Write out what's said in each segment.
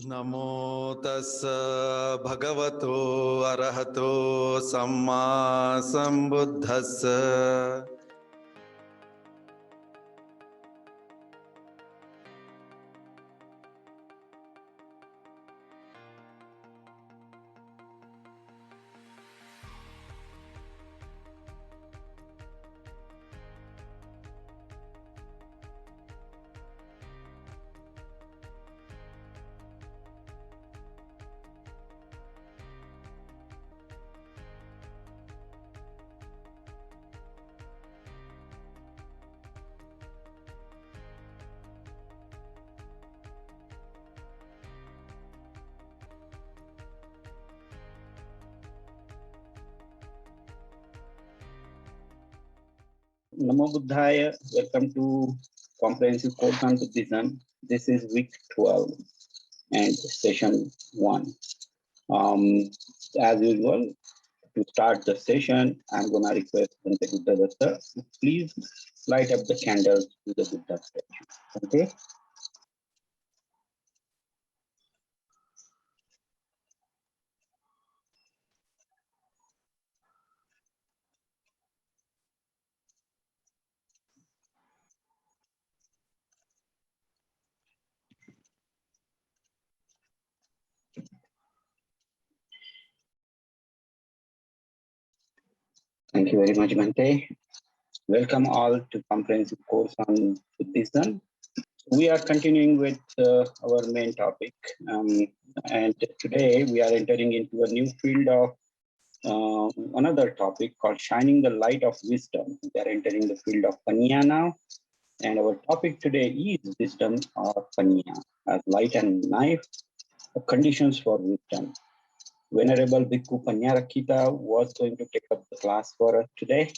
Namo tassa bhagavato arahato samma sambuddhassa. Namo Buddhaya. Welcome to Comprehensive Course on Buddhism. This is week 12 and session 1. As usual, to start the session, I'm going to request Bhante Buddha Datta to please light up the candles to the Buddha statue. Okay. Thank you very much, Bhante. Welcome all to Comprehensive Course on Buddhism. We are continuing with our main topic, and today we are entering into a new field of another topic called shining the light of wisdom. We are entering the field of Panya now, and our topic today is wisdom or Panya, as light and knife, the conditions for wisdom. Venerable Bhikkhu Panyarakkhita was going to take up the class for us today,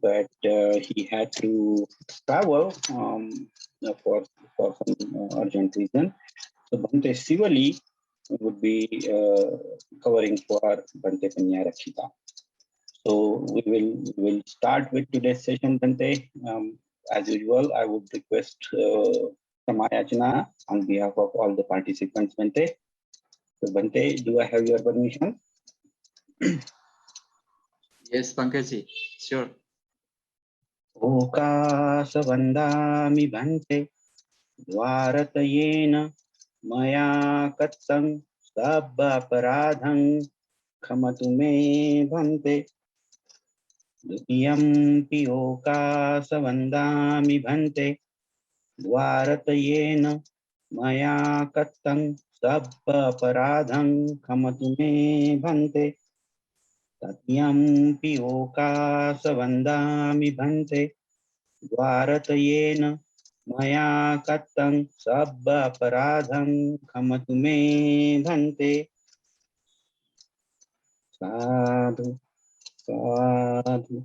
but he had to travel for some urgent reason. So Bhante Sivali would be covering for Bhante Panyarakkhita. So we will start with today's session, Bhante. As usual, I would request Samayachana on behalf of all the participants, Bhante. So Bhante, do I have your permission? Yes, Pankaj, sure. Okasa vandami Bhante Dvaratayena Maya Kattam Sabba Paradham Khamatu me Bhante Dutiyampi Okasa vandami Bhante Dvaratayena Maya Kattam Sabba Paradham Khamatu me Bhante Tatyampi Okasa vandami Bhante Dvaratayena Maya Kattam Sabba Paradham Khamatu me Bhante. Sadhu, sadhu,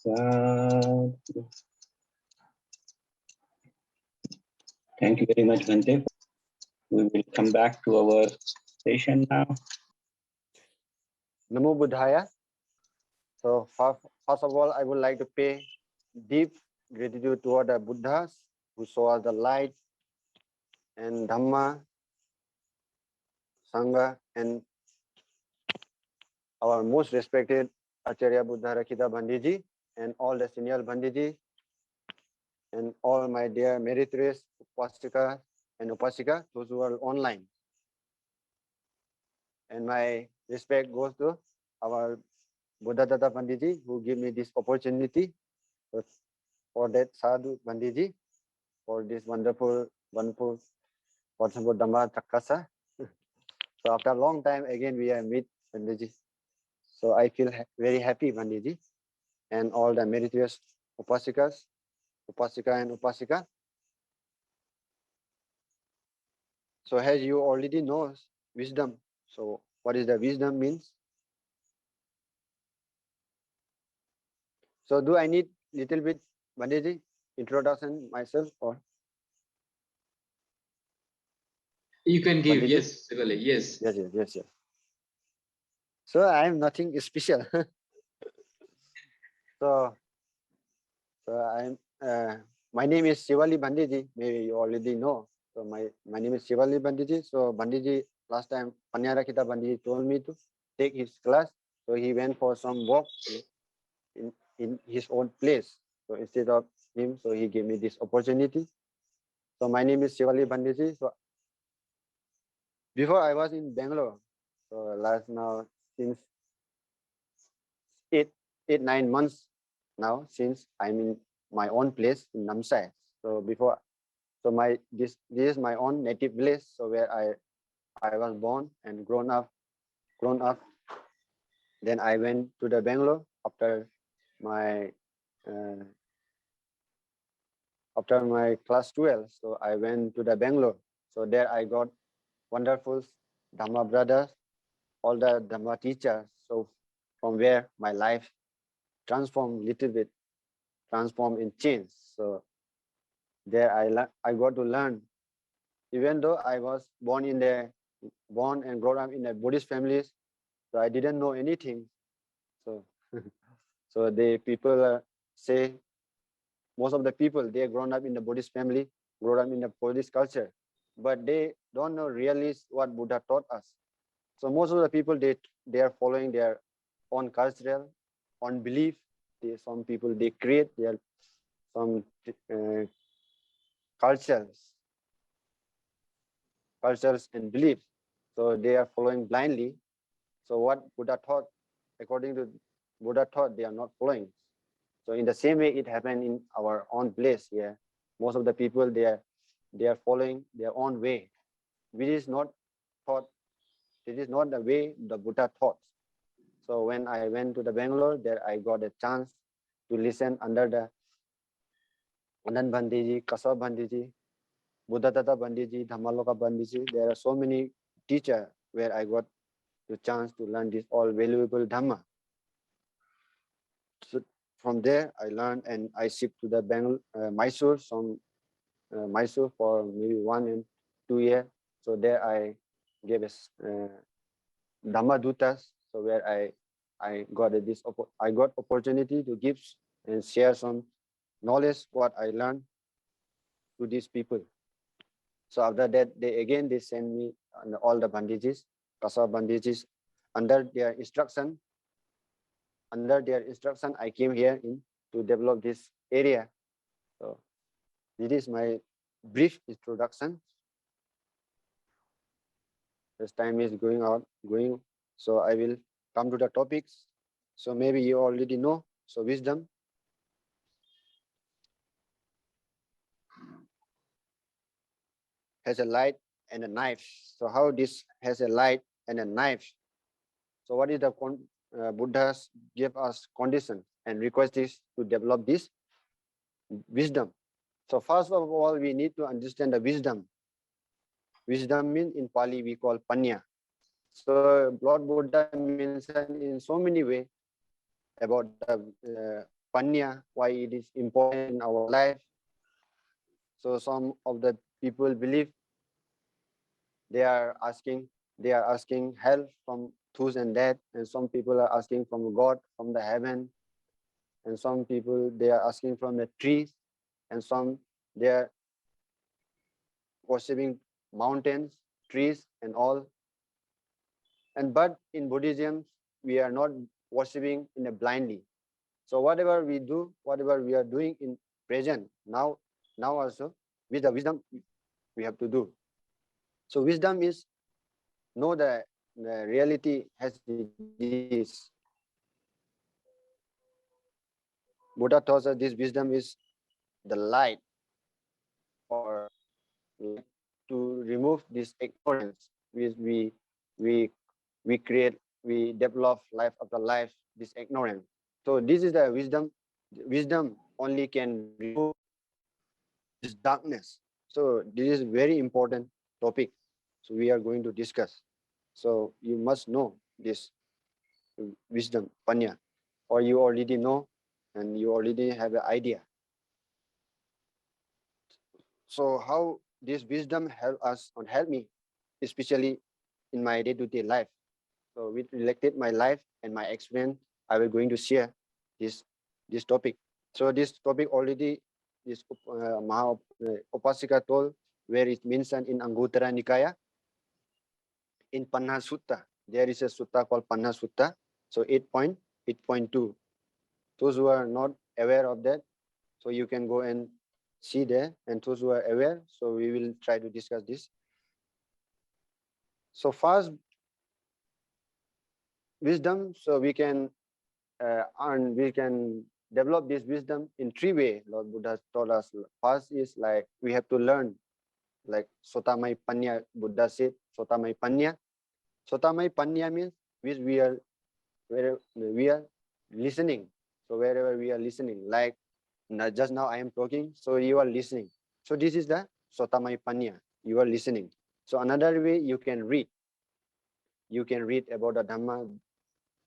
sadhu. Thank you very much, Bhante. We will come back to our session now. Namo Buddhaya. So first of all, I would like to pay deep gratitude toward the Buddhas who show us the light, and Dhamma, Sangha, and our most respected Acharya Buddha Rakita Bandiji, and all the senior Bandiji, and all my dear meritorious Upasika and Upasika, those who are online. And my respect goes to our Buddha Datta Bandiji, who give me this opportunity for that Sadhu Bandiji, for this wonderful Dhamma Takasa. So after a long time, again, we are meet Bandiji. So I feel very happy, Bandiji, and all the meritorious Upasikas, Upasika and Upasika. So as you already know, wisdom. So what is the wisdom means? So do I need little bit, Bandiji, introduction myself, or? You can give, Bandiji? yes, Sivali, yes. Yes. So I am nothing special. So I'm my name is Sivali Bandiji. Maybe you already know. So my name is Shivali Bandiji. So Bandiji, last time Panyarakita Bandiji told me to take his class. So he went for some walk in his own place. So instead of him, so he gave me this opportunity. So my name is Shivali Bandiji. So before I was in Bangalore. So last now since 9 months now since I'm in my own place in Namsai. So before, so this is my own native place. So where I was born and grown up. Then I went to the Bangalore after my uh, class 12. So I went to the Bangalore. So there I got wonderful Dhamma brothers, all the Dhamma teachers. So from where my life transformed little bit, transformed and changed. So there I got to learn. Even though I was born and grown up in a Buddhist families, so I didn't know anything. So so the people say most of the people they are grown up in the Buddhist family, grown up in the Buddhist culture, but they don't know really what Buddha taught us. So most of the people they are following their own cultural, own belief. Some people they create their some cultures and beliefs. So they are following blindly. So what Buddha taught, according to Buddha taught, they are not following. So in the same way, it happened in our own place here. Most of the people they are following their own way, which is not taught. It is not the way the Buddha taught. So when I went to the Bangalore, there I got a chance to listen under the Anand Bandiji, Kasa Bandiji, Buddhatata Bandiji, Dhammaloka Bandiji. There are so many teachers where I got the chance to learn this all valuable Dhamma. So from there, I learned and I shipped to the Mysore, Mysore for maybe 1 and 2 years. So there I gave a Dhamma Dutas. So where I got I got opportunity to give and share some knowledge what I learned to these people. So after that, they send me all the bandijis, Kasa bandijis, under their instruction. Under their instruction, I came here to develop this area. So this is my brief introduction. As time is going, so I will come to the topics. So maybe you already know. So wisdom. Has a light and a knife. So how this has a light and a knife? So what is the Buddhas give us condition and request is to develop this wisdom. So first of all, we need to understand the wisdom. Wisdom means in Pali we call panya. So Lord Buddha mentioned in so many ways about the panya, why it is important in our life. So some of the people believe they are asking help from those and that, and some people are asking from God, from the heaven, and some people they are asking from the trees, and some they are worshipping mountains, trees, and all. And but in Buddhism, we are not worshipping in a blindly. So whatever we do, whatever we are doing in present, now also, with the wisdom we have to do. So wisdom is know the reality as it is. Buddha tells us this wisdom is the light or to remove this ignorance which we develop life after life, this ignorance. So this is the wisdom. Wisdom only can remove this darkness. So this is very important topic. So we are going to discuss. So you must know this wisdom, panya, or you already know and you already have an idea. So how this wisdom help me, especially in my day-to-day life. So with related my life and my experience, I will going to share this topic. So this topic already this Upasika told where it's mentioned in Anguttara Nikaya, in Panna Sutta. There is a sutta called Panna Sutta. So 8.8.2. Those who are not aware of that, so you can go and see there. And those who are aware, so we will try to discuss this. So first, wisdom. So we can develop this wisdom in three ways. Lord Buddha told us. First is like we have to learn, like Sotamai Panya. Buddha said Sotamai Panya. Sotamai Panya means which we are listening. So wherever we are listening, like just now I am talking, so you are listening. So this is the Sotamai Panya. You are listening. So another way you can read. You can read about the Dhamma.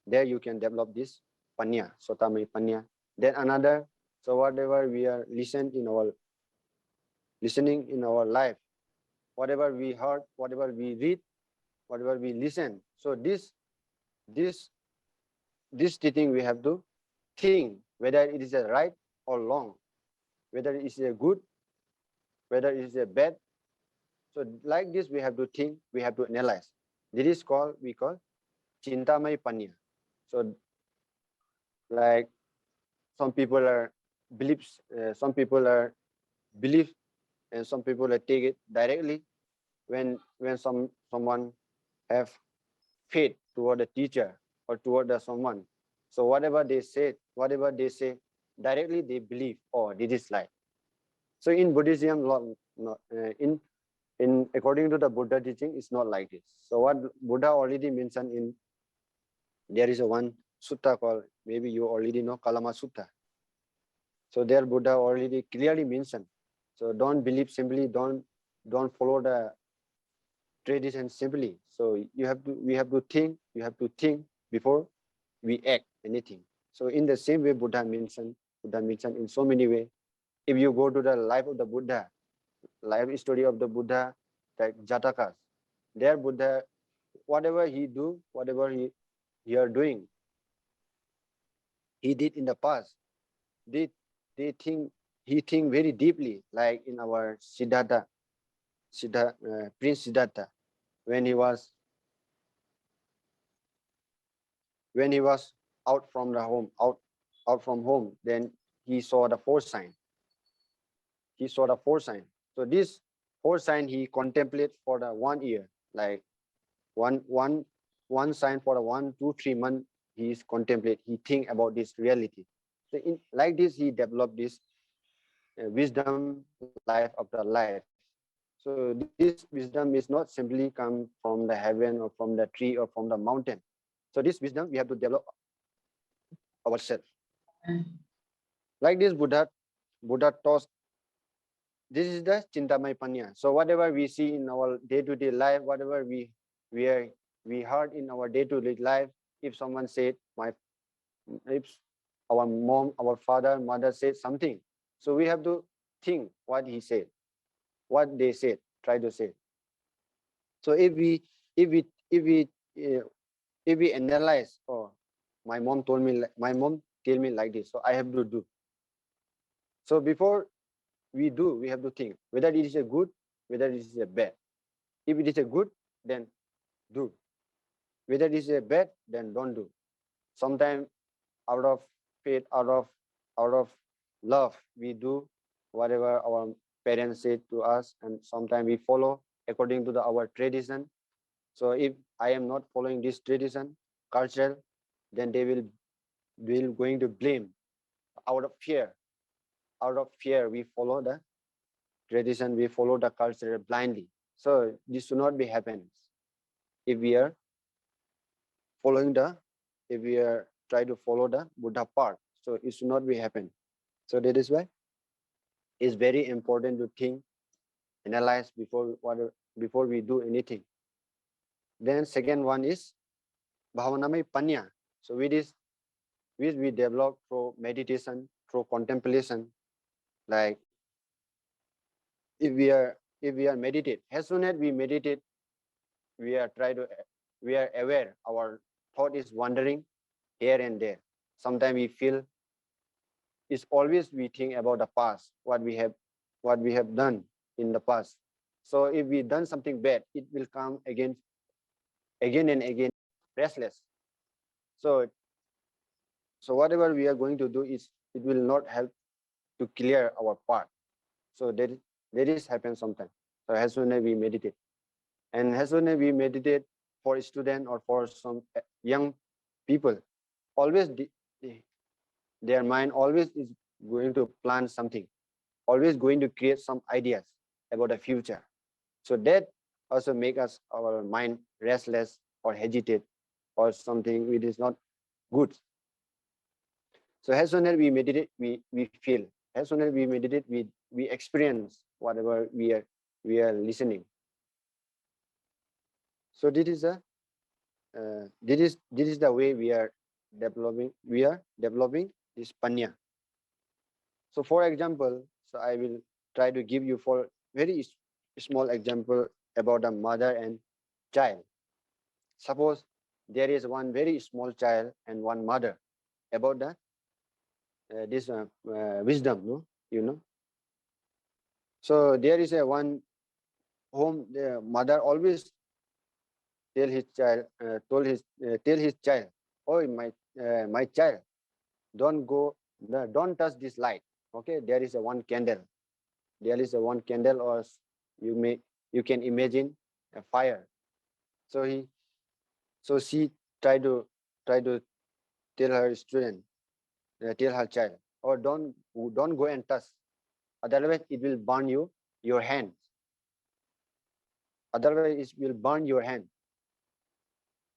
There you can develop this Panya, Sotamai Panya. Then another, so whatever we are listening in our life, whatever we heard, whatever we read, whatever we listen. So this thing we have to think whether it is a right or wrong, whether it is a good, whether it is a bad. So like this we have to think, we have to analyze. This is called, we call Chintamai Panya. So like some people are beliefs, some people are belief, and some people are take it directly. When someone have faith toward a teacher or toward someone, so whatever they say, directly they believe, oh, this is right. So in Buddhism, in according to the Buddha teaching, it's not like this. So what Buddha already mentioned in, there is a one sutta called, maybe you already know, Kalama Sutta. So there Buddha already clearly mentioned. So don't believe simply, don't follow the tradition simply. So we have to think before we act anything. So in the same way Buddha mentioned in so many ways. If you go to the life of the Buddha, life story of the Buddha, like Jatakas, there Buddha, whatever he do, whatever he are doing, he did in the past. They think, he think very deeply, like in our Prince Siddhartha, when he was out from the home, out from home, then he saw the four sign. So this four sign he contemplate for the 1 year, like one sign for the 1, 2, 3 months. He is contemplate. He think about this reality. So in like this, he developed this wisdom life of the life. So this wisdom is not simply come from the heaven or from the tree or from the mountain. So this wisdom we have to develop ourselves. Like this, Buddha taught. This is the Chintamai Panya. So whatever we see in our day-to-day life, whatever we heard in our day-to-day life, if someone said, if our mom, our father, mother said something, so we have to think what he said, what they said, try to say. So if we analyze, oh, my mom tell me like this, so I have to do. So before we do, we have to think whether it is a good, whether it is a bad. If it is a good, then do. Whether it is a bad, then don't do. Sometimes out of faith, out of love, we do whatever our parents say to us, and sometimes we follow according to our tradition. So if I am not following this tradition, culture, then they will going to blame. Out of fear, we follow the tradition, we follow the culture blindly. So this should not be happening. If we are try to follow the Buddha path, so it should not be happen. So that is why it's very important to think, analyze before we do anything. Then second one is Bhavanamai Panya. So which we develop through meditation, through contemplation. Like if we are meditate, as soon as we meditate, we are aware our thought is wandering here and there. Sometimes we feel, it's always we think about the past, what we have done in the past. So if we done something bad, it will come again and again, restless. So whatever we are going to do is, it will not help to clear our path. So that is happen sometimes. So as soon as we meditate, and as soon as we meditate, for student or for some young people, always their mind always is going to plan something, always going to create some ideas about the future. So that also make us, our mind, restless or hesitate or something which is not good. So as soon as we meditate, we feel. As soon as we meditate, we experience whatever we are listening. So this is the way we are developing this panya. So for example, so I will try to give you for very small example about a mother and child. Suppose there is one very small child and one mother, about the this wisdom, no, you know. So there is a one home, the mother always tell his child, tell his child, oh my child, don't go, don't touch this light. Okay, there is a one candle. There is a one candle, or you can imagine a fire. So she try to tell her student, tell her child, or don't go and touch, otherwise it will burn your hand. Otherwise it will burn your hand.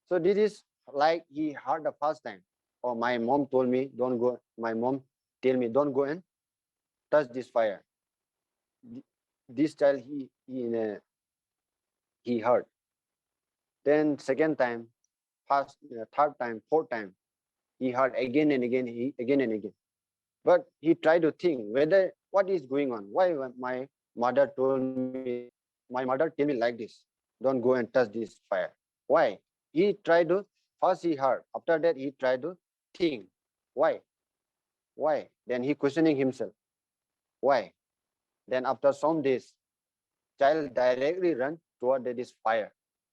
So this is like he heard the first time. Or my mom told me don't go. My mom tell me don't go and touch this fire. This child he heard. Then second time, first, third time, fourth time, he heard again and again, again and again. But he tried to think whether what is going on. Why my mother told me, my mother tell me like this, don't go and touch this fire. Why? He tried to, first he heard, after that he tried to think. Why? Why? Then he questioning himself. Why? Then after some days, child directly run toward this fire.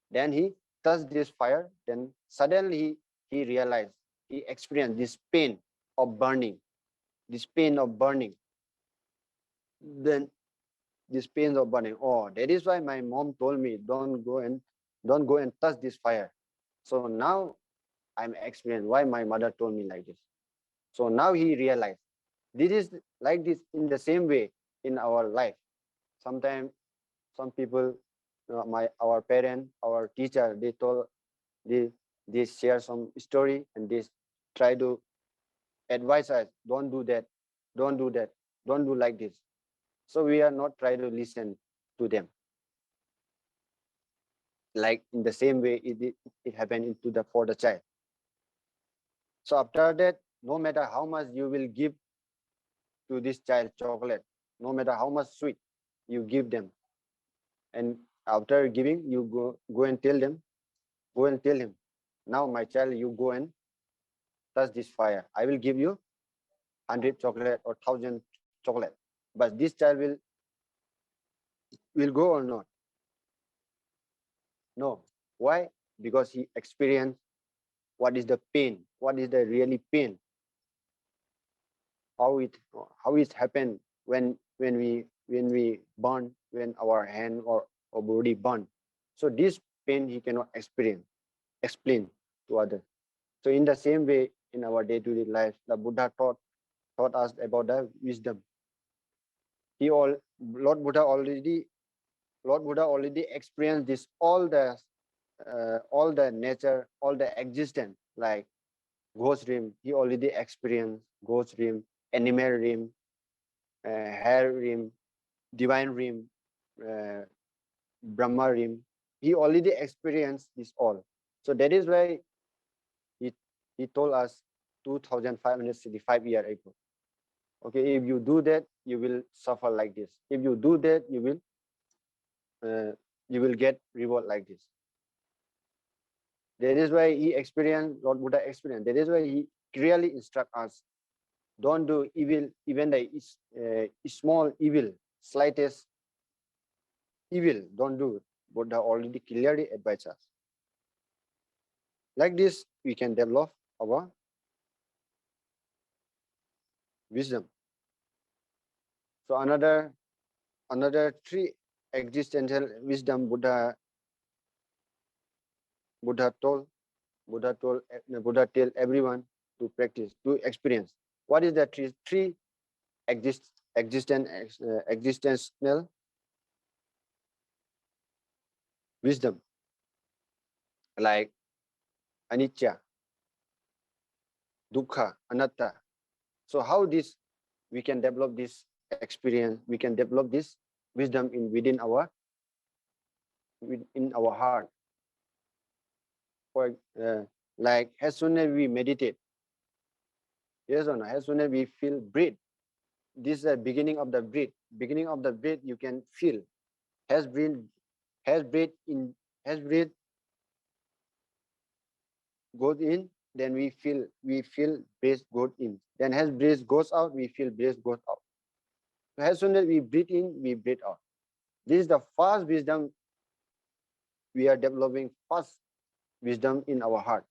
Then he touched this fire. Then suddenly he realized, he experienced this pain of burning, this pain of burning. Then this pain of burning. Oh, that is why my mom told me don't go and touch this fire. So now I'm experiencing why my mother told me like this. So now he realized this is like this in the same way in our life. Sometimes some people, our parent, our teacher, they they share some story and they try to advise us, don't do that, don't do that, don't do like this. So we are not trying to listen to them. Like in the same way it happened into the for the child. So after that, no matter how much you will give to this child chocolate, no matter how much sweet you give them, and after giving, you go and tell them, go and tell him, now my child, you go and touch this fire. I will give you 100 chocolate or 1,000 chocolate. But this child will go or not? No. Why? Because he experienced what is the pain, what is the really pain, how it happened when we burn, when our hand or body burn. So this pain he cannot explain to others. So in the same way, in our day-to-day life, the Buddha taught us about the wisdom. Lord Buddha already experienced this, all the nature, all the existence, like ghost rim. He already experienced ghost rim, animal rim, hair rim, divine rim, uh, Brahma rim. He already experienced this all. So that is why he told us 2,565 years ago. Okay, if you do that, you will suffer like this. If you do that, you will get reward like this. That is why he experienced, Lord Buddha experienced. That is why he clearly instruct us, don't do evil, even the small evil, slightest evil, don't do. Buddha already clearly advised us. Like this, we can develop our wisdom. So another three existential wisdom Buddha told Buddha tell everyone to practice, to experience. What is the three existential wisdom? Like anicca, dukkha, anatta. So how this we can develop this experience, we can develop this wisdom within our heart. For like as soon as we meditate, yes or no, as soon as we feel breathe, this is the beginning of the breath. Beginning of the breath, you can feel has breathe goes in, then we feel breath goes in. Then as breath goes out, we feel breath goes out. So as soon as we breathe in, we breathe out. This is the first wisdom we are developing. First wisdom in our heart.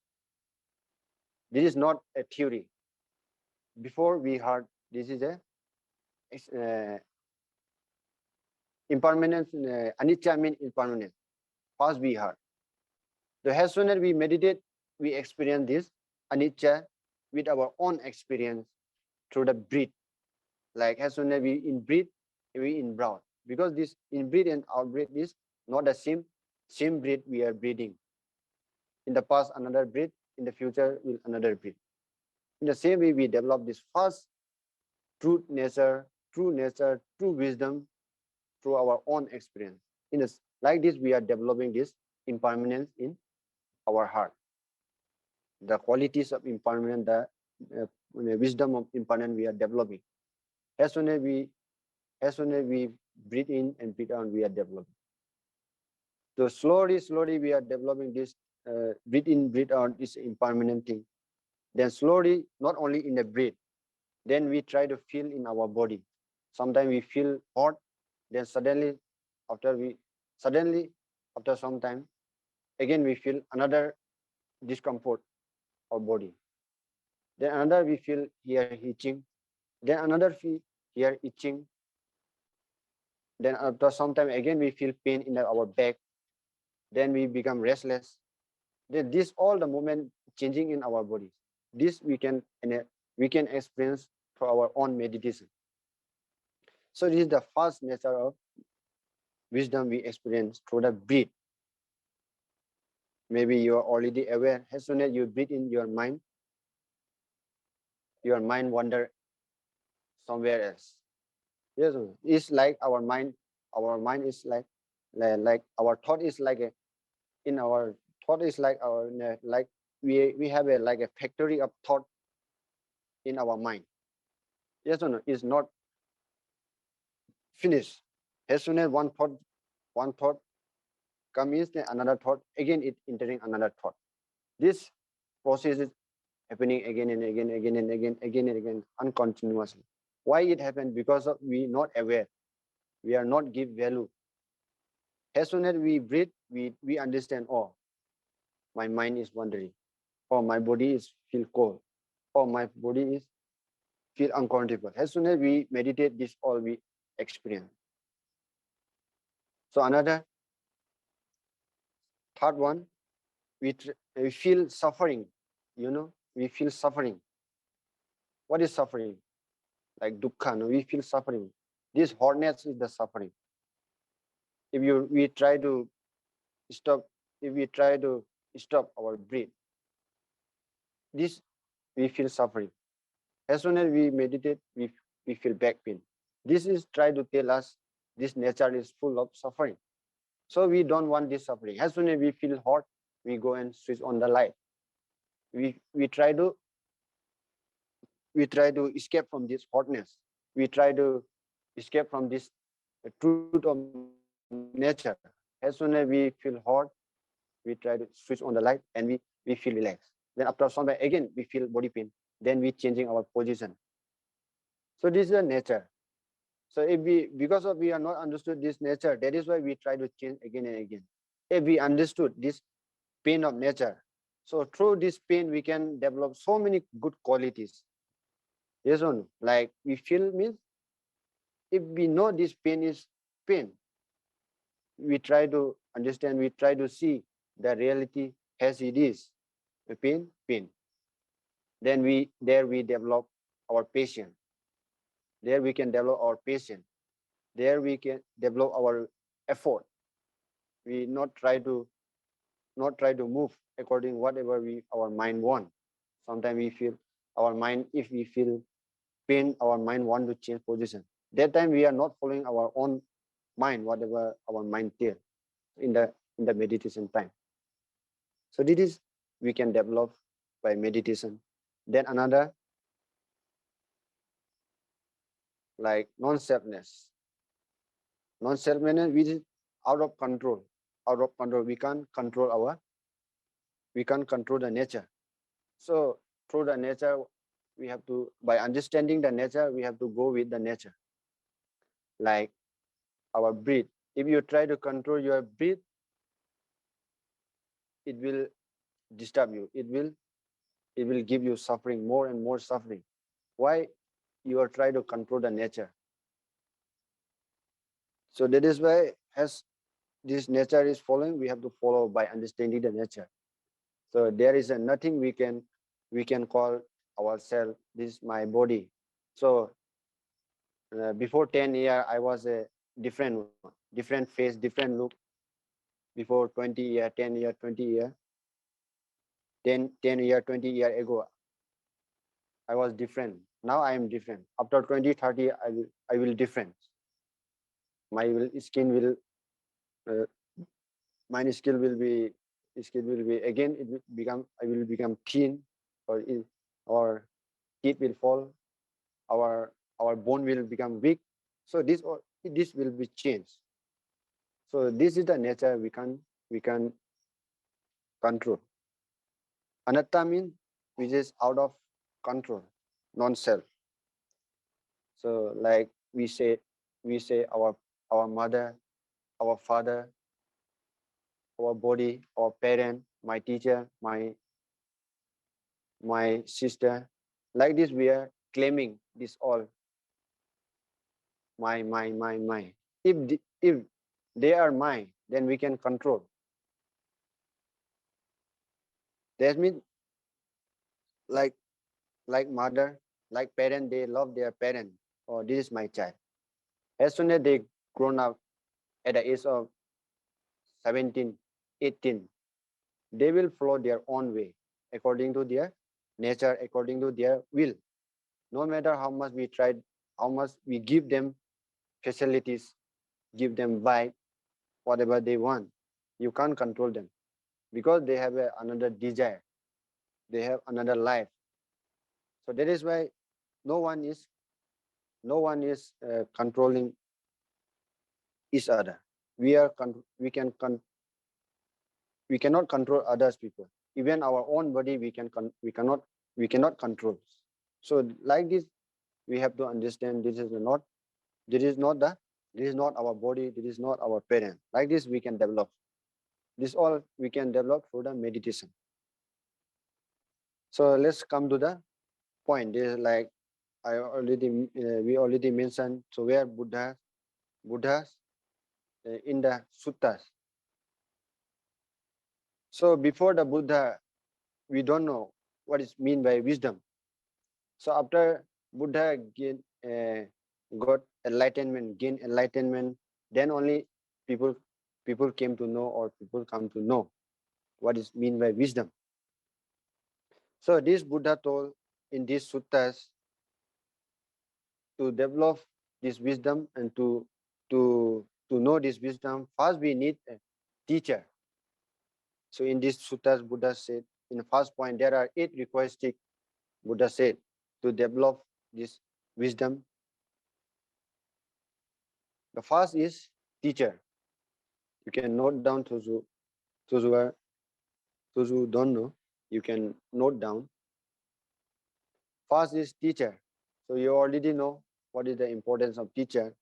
This is not a theory. Before we heard, this is a impermanence. Anicca means impermanence. First we heard. So as soon as we meditate, we experience this anicca with our own experience through the breath. Like as soon as we in breathe, we in breath. Because this in breath and out breath is not the same breath we are breathing. In the past, another breath. In the future, will another breath. In the same way, we develop this first true nature, true wisdom through our own experience. Like this, we are developing this impermanence in our heart. The qualities of impermanence, the wisdom of impermanence we are developing. As soon as we breathe in and breathe out, we are developing. So slowly we are developing this breathe in, breathe out, this impermanent thing. Then slowly, not only in the breath, then we try to feel in our body. Sometimes we feel hot, then suddenly after some time, again we feel another discomfort of body. Then another we feel here itching, then another feel here itching. Then after some time again we feel pain in our back. Then we become restless. Then this all the moment changing in our bodies. This we can experience through our own meditation. So this is the first nature of wisdom we experience through the breath. Maybe you are already aware. As soon as you breathe in, your mind wander somewhere else. Yes, it's like our mind. Our mind is like our thought is like we have a factory of thought in our mind. Yes or no? It's not finished. As soon as one thought comes, then another thought, again it entering another thought. This process is happening again and again, uncontinuously. Why it happened? Because of we not aware. We are not give value. As soon as we breathe, we understand, oh, my mind is wandering, or my body is feel cold, or my body is feel uncomfortable. As soon as we meditate, this all we experience. So another third one, we feel suffering. We feel suffering. What is suffering? Like dukkha, no? We feel suffering. This hotness is the suffering. If we try to stop our breath, this we feel suffering. As soon as we meditate, we feel back pain. This is try to tell us this nature is full of suffering. So we don't want this suffering. As soon as we feel hot, we go and switch on the light. We try to escape from this hotness. We try to escape from this truth of nature. As soon as we feel hot, we try to switch on the light and we feel relaxed. Then after some time again we feel body pain. Then we changing our position. So this is the nature. So if because of we are not understood this nature, that is why we try to change again and again. If we understood this pain of nature, so through this pain we can develop so many good qualities. Yes or no? Like we feel means if we know this pain is pain, we try to understand, we try to see the reality as it is. The pain. Then we develop our patience. There we can develop our patience. There we can develop our effort. We not try to move according whatever our mind want. Sometimes we feel our mind, if we feel pain, our mind want to change position. That time we are not following our own mind, whatever our mind tell in the meditation time. So this is we can develop by meditation. Then another like non-selfness. Non-selfness which is out of control. Out of control. We can't control the nature. So through the nature, we have to, by understanding the nature, we have to go with the nature. Like our breath. If you try to control your breath, it will disturb you. It will give you suffering, more and more suffering. Why? You are trying to control the nature. So that is why as this nature is following, we have to follow by understanding the nature. So there is nothing we can call ourselves, this is my body. So before 10 years, I was a different face, different look. Before 20 year, 10 year, 20 year, 10 year, 20 year ago, I was different. Now I am different. After 20, 30, I will different. Skin will, uh, my skin will be again. It will become. I will become thin, or teeth will fall. Our bone will become weak. So this will be changed. So this is the nature we can control. Anatta means which is out of control, non-self. So like we say our mother, our father, our body, our parent, my teacher, my sister. Like this, we are claiming this all my. If they are mine, then we can control. That means like mother, like parent, they love their parent. Oh, this is my child. As soon as they grown up at the age of 17, 18, they will follow their own way according to their nature, according to their will. No matter how much we try, how much we give them facilities, give them vibe, whatever they want, you can't control them because they have another desire, they have another life. So that is why no one is controlling each other. We cannot control others people. Even our own body we cannot control. So like this, we have to understand this is not our body, this is not our parent. Like this we can develop. This all we can develop through the meditation. So let's come to the point. This is like we already mentioned. So where Buddhas in the suttas. So before the Buddha, we don't know what is mean by wisdom. So after Buddha gained enlightenment, then only people came to know, or people come to know what is mean by wisdom. So this Buddha told in these suttas, to develop this wisdom and to know this wisdom, first we need a teacher. So in these suttas, Buddha said, in the first point, there are 8 requests. Buddha said to develop this wisdom. The first is teacher. You can note down those who don't know, you can note down. First is teacher. So you already know what is the importance of teacher.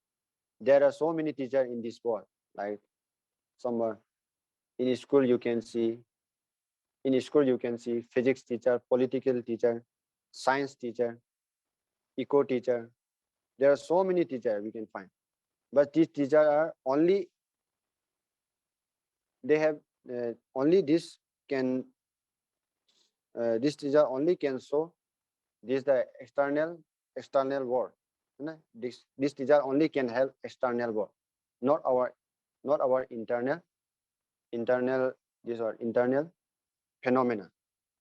there are so many teachers in this world. Like somewhere in school you can see, physics teacher, political teacher, science teacher, eco teacher. There are so many teachers we can find, but these teachers are only, they have only this can, this teacher only can show this the external world. This teacher only can help external world, not our internal this or internal phenomena.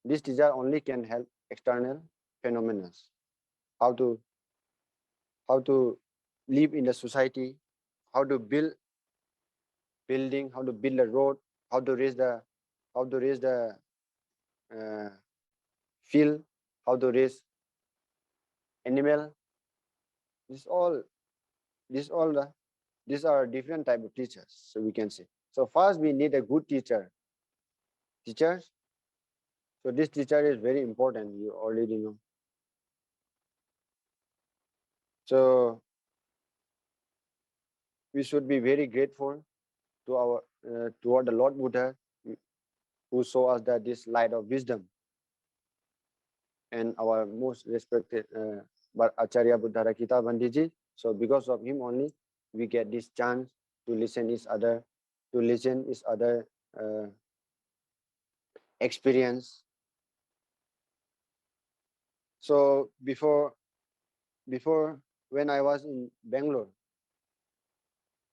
This teacher only can help external phenomena. How to live in the society, how to build building, how to build a road, how to raise the uh, field, how to raise animal. This all this all the these are different type of teachers. So we can say. So first we need a good teachers. So this teacher is very important. You already know. So we should be very grateful to our toward the Lord Buddha, who show us that this light of wisdom, and our most respected but Acharya Buddharakita Bandiji. So because of him only, we get this chance to listen each other uh, experience. So before when I was in Bangalore,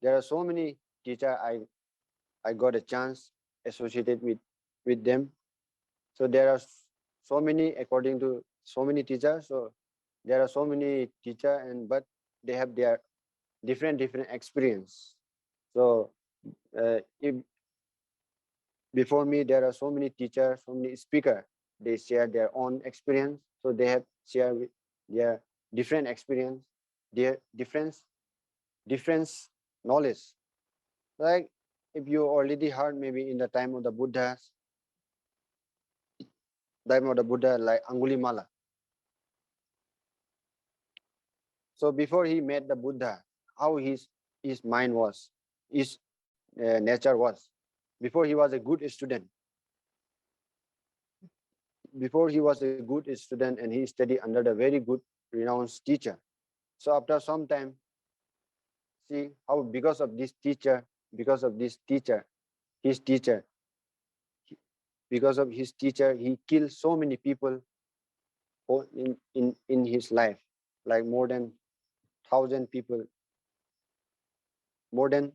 there are so many teachers I got a chance associated with them. So there are so many, according to so many teachers. So there are so many teachers, and but they have their different experience. So if before me there are so many teachers, so many speakers, they share their own experience. So they have shared with their different experience, their different knowledge. Like if you already heard maybe in the time of the Buddha, like Angulimala. So before he met the Buddha, how his mind was, his nature was. Before he was a good student. Before he was a good student, and he studied under the very good renowned teacher. So after some time, see how because of this teacher, his teacher, because of his teacher, he killed so many people in his life, like more than 1,000 people, more than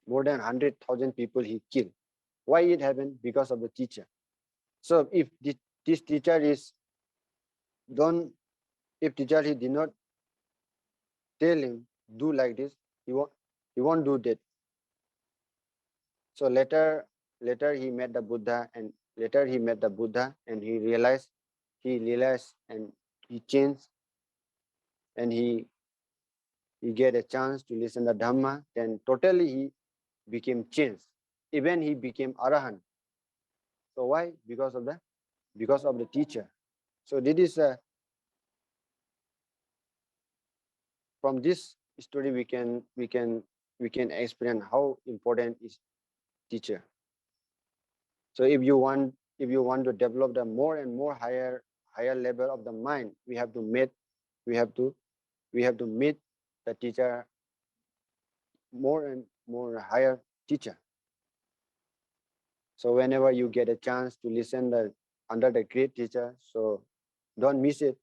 100,000 people he killed. Why it happened? Because of the teacher. So if this teacher is don't, if teacher he did not tell him do like this, he won't do that. So later he met the Buddha, and he realized and he changed, and he get a chance to listen the Dhamma. Then totally he became changed. Even he became Arahant. So why? Because of the teacher. So this is from this story we can experience how important is teacher. So if you want to develop the more and more higher level of the mind, we have to meet the teacher, more and more higher teacher. So whenever you get a chance to listen under the great teacher, so don't miss it.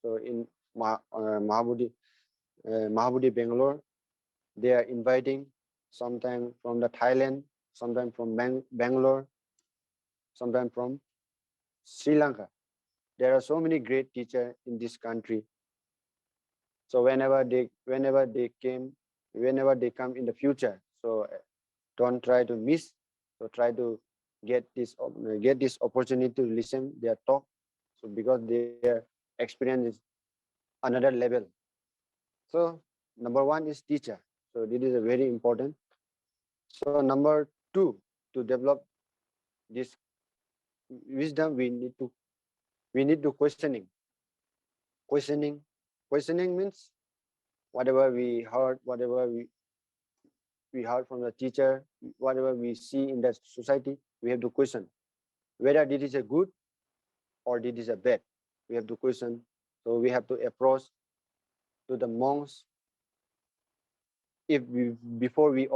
So in Mahabodhi Bangalore, they are inviting sometime from the Thailand, sometime from Bangalore, sometime from Sri Lanka. There are so many great teachers in this country. So whenever they come in the future, so don't try to miss. So try to get this opportunity to listen their talk. So because their experience is another level. So number one is teacher. So this is a very important. So number two, to develop this wisdom, we need to questioning. Questioning means whatever we heard, whatever we heard from the teacher, whatever we see in the society, we have to question whether this is a good or this is a bad. We have to question. So we have to approach to the monks if we before we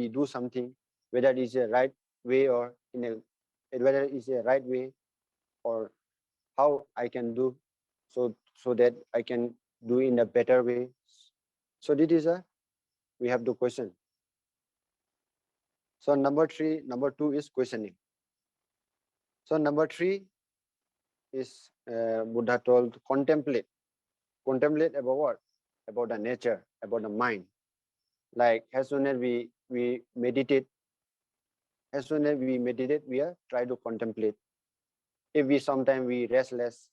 do something, whether it is a right way or in a whether it is a right way or how I can do so that I can do in a better way. So this is a we have to question. So number two is questioning. So number three is Buddha told contemplate. Contemplate about what? About the nature, about the mind. Like as soon as we meditate, we are try to contemplate. If we sometimes we restless,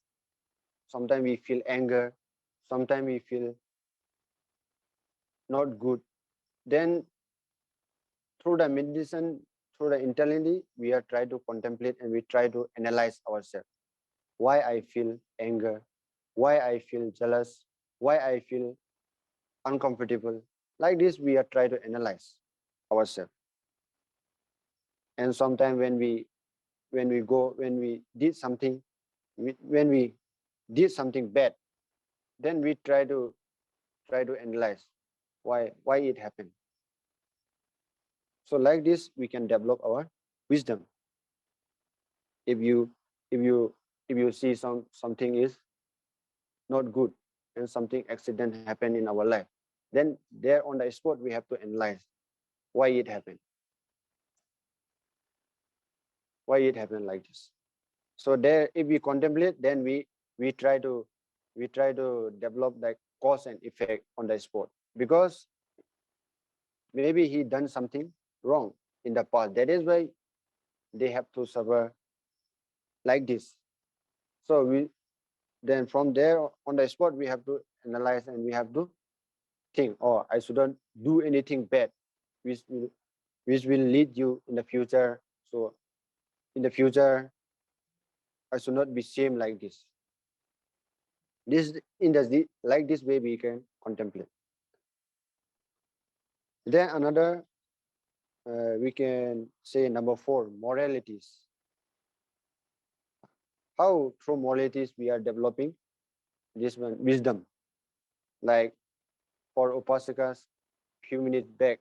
sometimes we feel anger, sometimes we feel not good, then through the meditation, through the internally, we are try to contemplate and we try to analyze ourselves. Why I feel anger, why I feel jealous, why I feel uncomfortable. Like this, we are try to analyze ourselves. And sometimes when we did something, when we did something bad, then we try to analyze why it happened. So like this, we can develop our wisdom. If you if you if you see something is not good and something accident happen in our life, then there on the spot we have to analyze why it happened. Why it happened like this. So there, if we contemplate, then we try to develop like cause and effect on the spot, because maybe he done something wrong in the past. That is why they have to suffer like this. So we then from there on the spot we have to analyze and we have to think, oh, I shouldn't do anything bad, which will lead you in the future. So in the future, I should not be same like this. This in the like this way we can contemplate. Then another we can say number 4, moralities. How through moralities we are developing this one wisdom. Like for upasakas, few minutes back,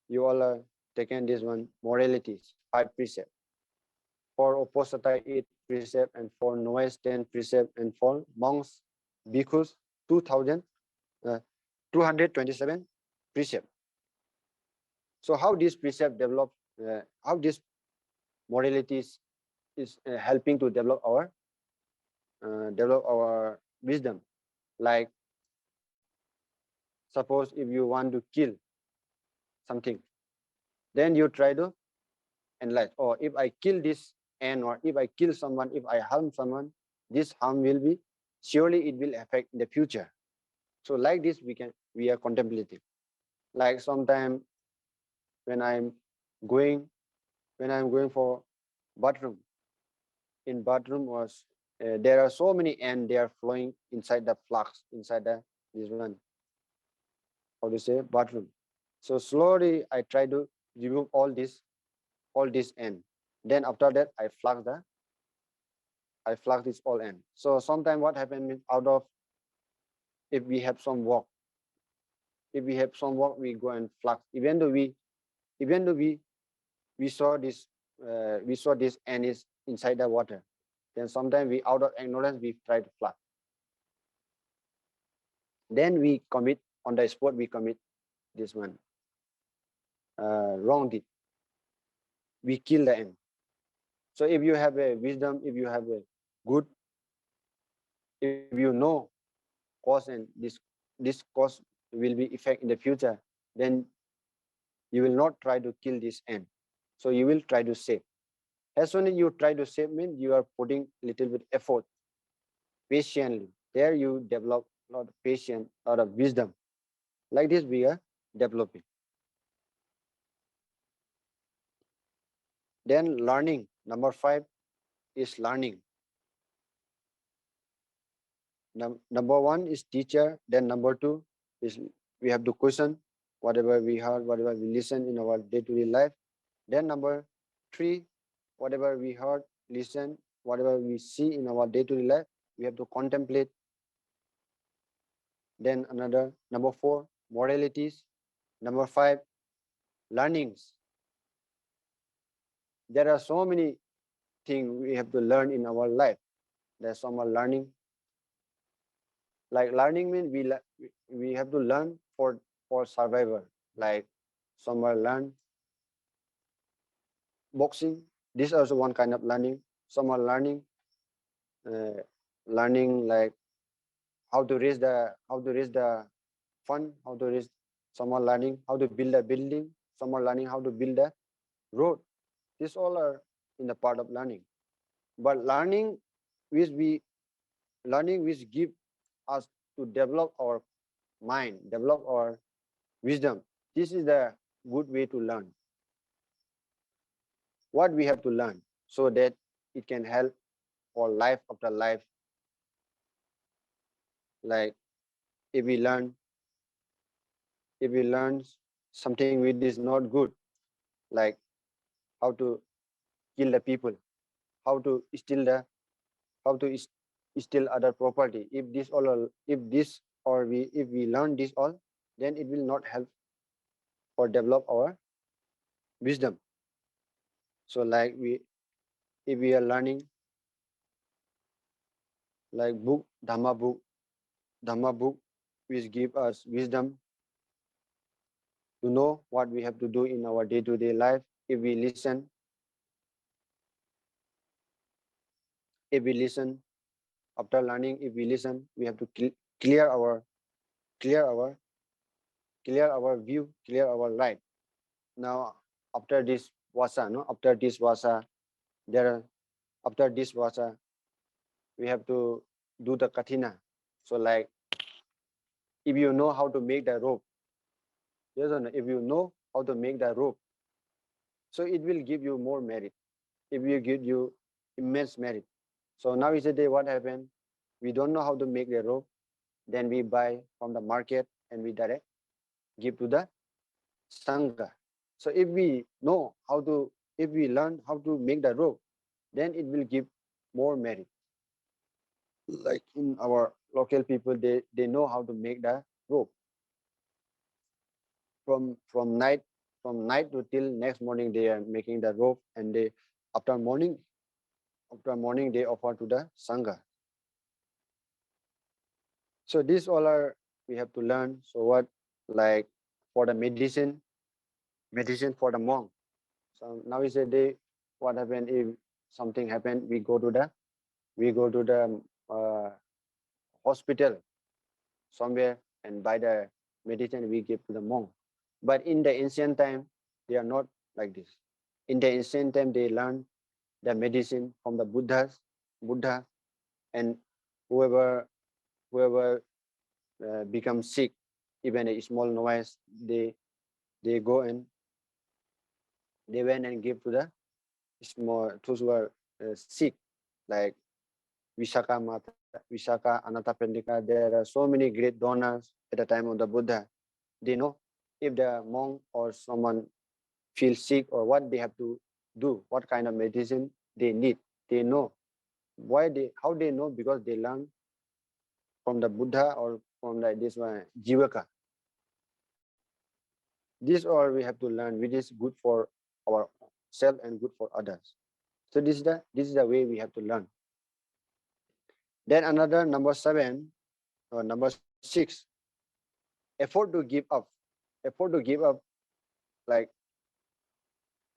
you all are taken this one moralities, 5 precepts. For uposatha 8 precept, and for novice 10 precept, and for monks, bhikkhus 227 precept. So how this precept develop, how this moralities is helping to develop our wisdom. Like suppose if you want to kill something, then you try to analyze, or if I kill this ant, or if I kill someone, if I harm someone, this harm will be surely it will affect in the future. So like this we are contemplating. Like sometime when I'm going for bathroom, in bathroom was there are so many ants, they are flowing inside the flux, inside this one, how to say, bathroom. So slowly I try to remove all this ant. Then after that I flux this all ant. So sometimes what happened is, out of, if we have some work, we go and flux. Even though we saw this ant is inside the water, then sometimes we, out of ignorance, we try to flux. Then we commit on the spot, we commit this one wrong deed. We kill the ant. So if you have a wisdom, if you have a good, if you know cause and this cause will be effect in the future, then you will not try to kill this ant. So you will try to save. As soon as you try to save, means you are putting little bit effort, patiently. There you develop a lot of patience, a lot of wisdom. Like this we are developing. Then learning. Number 5 is learning. Number one is teacher. Then number two is we have to question whatever we heard, whatever we listen in our day-to-day life. Then number three, whatever we heard, listen, whatever we see in our day-to-day life, we have to contemplate. Then another number four, moralities. Number five, learnings. There are so many things we have to learn in our life. There's some are learning. Like learning means we have to learn for survival. Like some are learn boxing. This is also one kind of learning. Some are learning like how to raise the fund, how to raise. Some are learning how to build a building. Some are learning how to build a road. These all are in the part of learning. But learning which give us to develop our mind, develop our wisdom. This is the good way to learn. What we have to learn so that it can help for life after life. Like if we learn something which is not good, like how to kill the people, how to steal other property. If we learn this all, then it will not help or develop our wisdom. So like if we are learning like Dhamma book, which give us wisdom to know what we have to do in our day-to-day life. If we listen after learning, if we listen, we have to clear our view, clear our right. Now after this vasa, we have to do the kathina. So like if you know how to make the rope, yes or no? If you know how to make the rope, so it will give you more merit. It will give you immense merit. So now is the day what happened? We don't know how to make the rope, then we buy from the market and we direct give to the sangha. So if we learn how to make the rope, then it will give more merit. Like in our local people, they know how to make the rope. From night to till next morning they are making the rope, and they after morning they offer to the sangha. So these all are we have to learn. So what, like for the medicine for the monk. So now is a day what happened if something happened, we go to the hospital somewhere and buy the medicine we give to the monk. But in the ancient time, they are not like this. In the ancient time, they learn the medicine from the Buddha, and whoever becomes sick, even a small noise, they go and they went and give to the small those who are sick, like Vishaka, Anathapindika. There are so many great donors at the time of the Buddha. They know if the monk or someone feels sick or what they have to do, what kind of medicine they need. They know how they know, because they learn from the Buddha or from this one Jivaka. This all we have to learn, which is good for our self and good for others. So this is the way we have to learn. Then another number 7 or number 6, effort to give up. Effort to give up like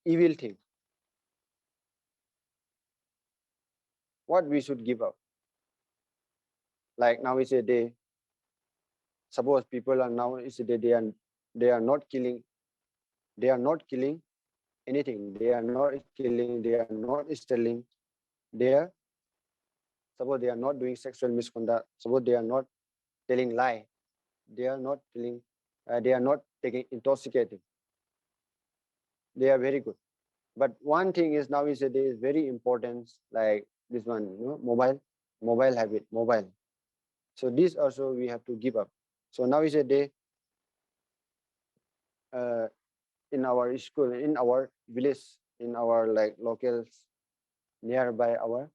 evil things. What we should give up? Like now is a day. Suppose people are now is a day they are not killing. They are not killing anything. They are not killing. They are not stealing. They are suppose they are not doing sexual misconduct. Suppose they are not telling lie. They are not telling. They are not taking intoxicating. They are very good. But one thing is now is a day is very important. Like this one, mobile habit, mobile. So this also we have to give up. So now is a day in our school, in our village, in our like locals nearby our.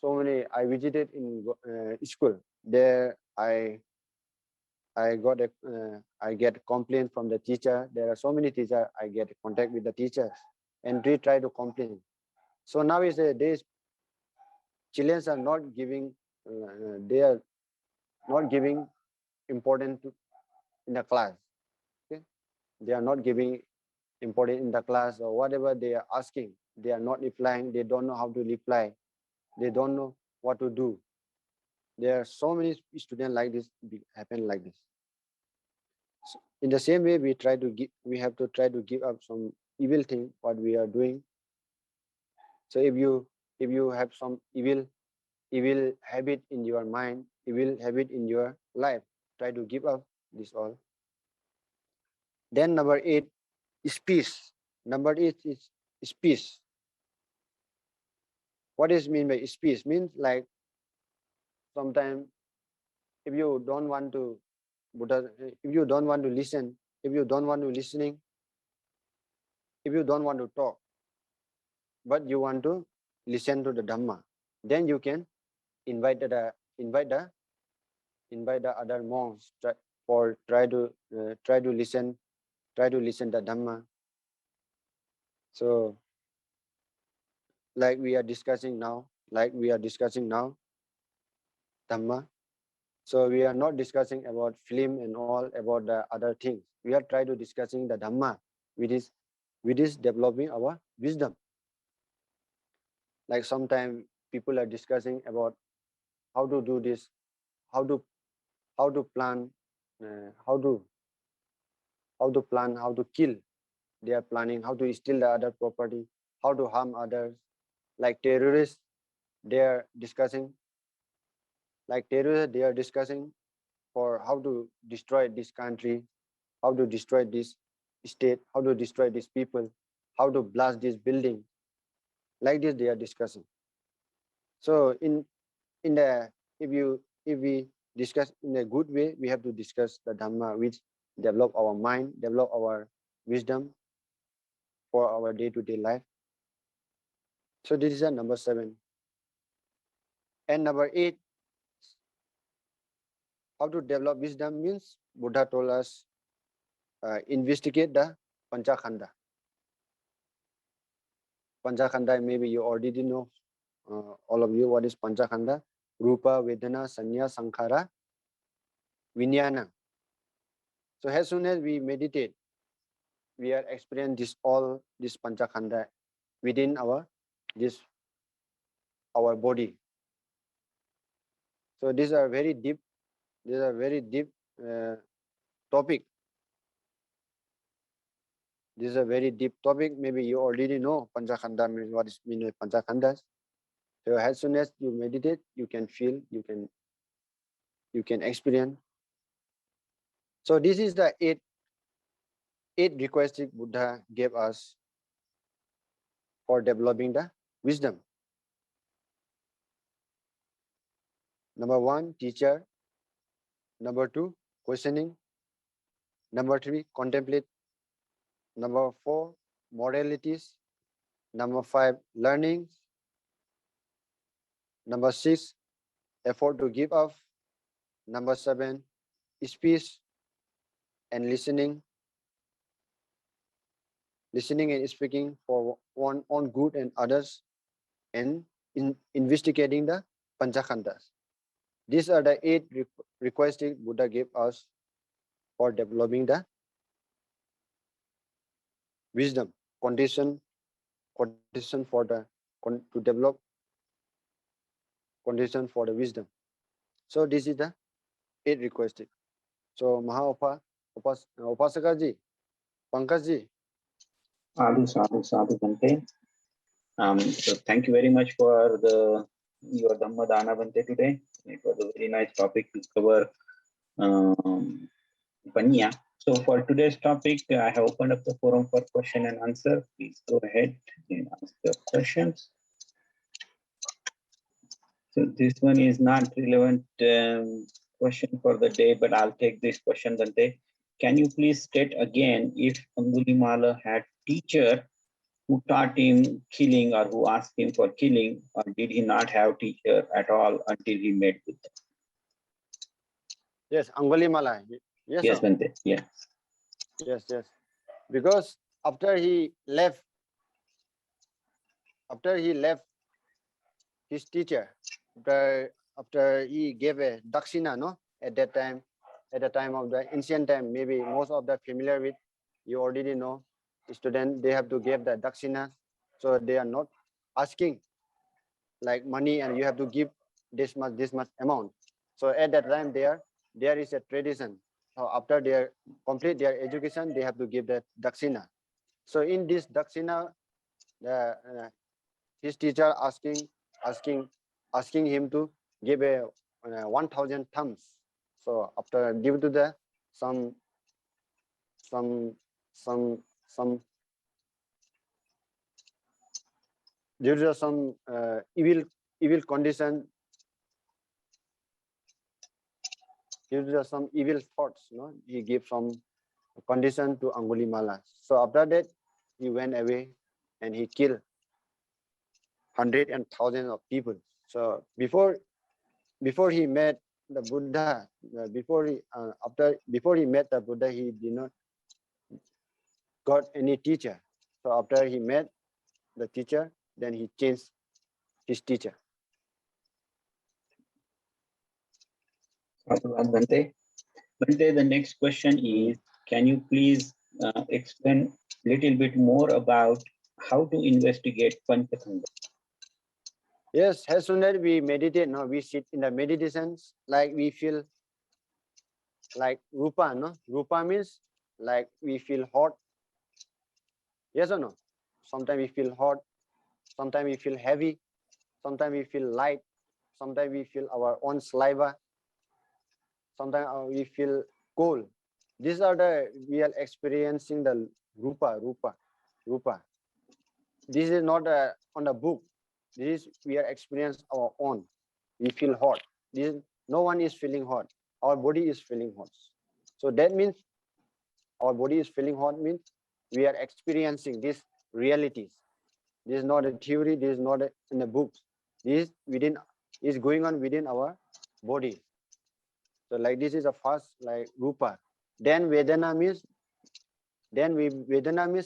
So many I visited in school. There I got a I get complaint from the teacher. There are so many teachers. I get contact with the teachers and they try to complain. So now is a days children are not giving they are not giving important in the class. Okay, they are not giving important in the class or whatever they are asking. They are not replying. They don't know how to reply. They don't know what to do. There are so many students like this happen like this. So in the same way, we have to try to give up some evil thing what we are doing. So if you have some evil habit in your mind, evil habit in your life, try to give up this all. Then number 8 is peace. Number 8 is peace. What is mean by peace? Means like sometimes if you don't want to Buddha, if you don't want to listen, if you don't want to listening, if you don't want to talk, but you want to listen to the Dhamma, then you can invite the invite the invite the other monks for try to listen the Dhamma. So like we are discussing now Dhamma. So we are not discussing about film and all about the other things. We are trying to discussing the Dhamma, which is developing our wisdom. Like sometimes people are discussing about how to do this, how to plan, how to plan, how to kill. They are planning how to steal the other property, how to harm others. Like terrorists, they are discussing. Like terrorists, they are discussing for how to destroy this country, how to destroy this state, how to destroy these people, how to blast this building. Like this, they are discussing. So in the if we discuss in a good way, we have to discuss the Dhamma, which develop our mind, develop our wisdom for our day-to-day life. So this is number 7. And number 8, how to develop wisdom means Buddha told us investigate the Panchakhanda. Panchakhanda, maybe you already know, all of you, what is Panchakhanda? Rupa, Vedana, Sanya, Sankhara, Vijnana. So as soon as we meditate, we are experiencing all this Panchakhanda within our body. So these are very deep. These are very deep topic. This is a very deep topic. Maybe you already know Panchakhanda means what is mean by Panchakhandas. So as soon as you meditate, you can feel, you can experience. So this is the eight requests Buddha gave us for developing the wisdom. Number 1, teacher. Number 2, questioning. Number 3, contemplate. Number 4, moralities. Number 5, learning. Number 6, effort to give up. Number 7, speech and listening. Listening and speaking for one on good and others, and investigating the Panchakhandas. These are the 8 requests Buddha gave us for developing the wisdom condition for the to develop condition for the wisdom. So this is the 8 requests. So Upasaka ji, Pankaj ji. Sadhu, sadhu, sadhu, Bante. So thank you very much for your Dhamma Dana, Bante, today. It was a very nice topic to cover. Panya. So for today's topic, I have opened up the forum for question and answer. Please go ahead and ask your questions. So this one is not relevant question for the day, but I'll take this question, Dante. Can you please state again if Angulimala had teacher who taught him killing or who asked him for killing, or did he not have teacher at all until he met Buddha? Yes, Angulimala. Yes, Yes, sir. Bante. Yeah. Yes, yes. Because after he left his teacher, after he gave a dakshina, no, at the time of the ancient time, maybe most of the familiar with, you already know, student, they have to give the dakshina, so they are not asking like money and you have to give this much amount. So at that time there is a tradition. So after they complete their education, they have to give the dakshina. So in this dakshina, the his teacher asking him to give a 1,000 thumbs. So after due to the some due to some evil condition, due to some evil thoughts, no, he gave some condition to Angulimala. So after that, he went away and he killed hundreds and thousands of people. So before he met the Buddha, before he met the Buddha, he did not got any teacher. So after he met the teacher, then he changed his teacher. Bante. Bante, the next question is, can you please explain a little bit more about how to investigate Panchakhanda? Yes, as soon as we meditate, no, we sit in the meditations, like we feel like rupa, no? Rupa means like we feel hot. Yes or no? Sometimes we feel hot, sometimes we feel heavy, sometimes we feel light, sometimes we feel our own saliva, sometimes we feel cold. These are the we are experiencing the rupa. This is not on the book. This is we are experiencing our own. We feel hot. This no one is feeling hot. Our body is feeling hot. So that means our body is feeling hot means we are experiencing these realities. This is not a theory. This is not in the books. This is going on within our body. So like this is a first like rupa. Then Vedana means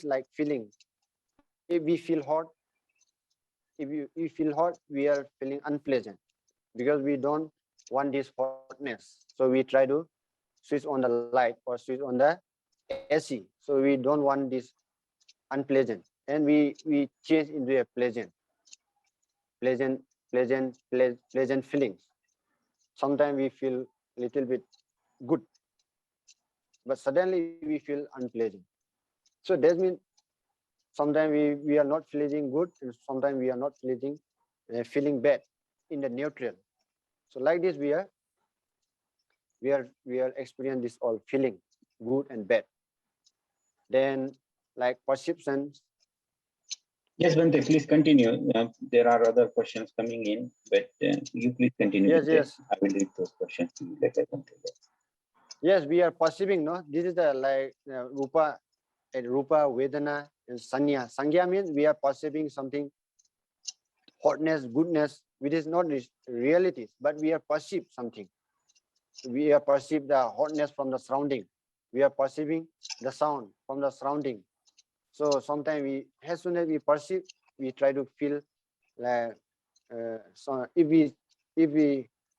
like feeling. If we feel hot, if you feel hot, we are feeling unpleasant because we don't want this hotness. So we try to switch on the light or switch on the AC. So we don't want this unpleasant, and we change into a pleasant feelings. Sometimes we feel little bit good, but suddenly we feel unpleasant. So that means sometimes we are not feeling good, and sometimes we are not feeling bad in the neutral. So like this we are experiencing this all feeling good and bad. Then like perceptions. Yes, Bante, please continue. There are other questions coming in, but you please continue. Yes, Bante. yes. I will read those questions to you later, Bante. Yes, we are perceiving, no? This is the like rupa, vedana, and sanya. Sanya means we are perceiving something, hotness, goodness, which is not realities, but we are perceive something. We are perceive the hotness from the surrounding. We are perceiving the sound from the surrounding. So sometimes as soon as we perceive, we try to feel like so if we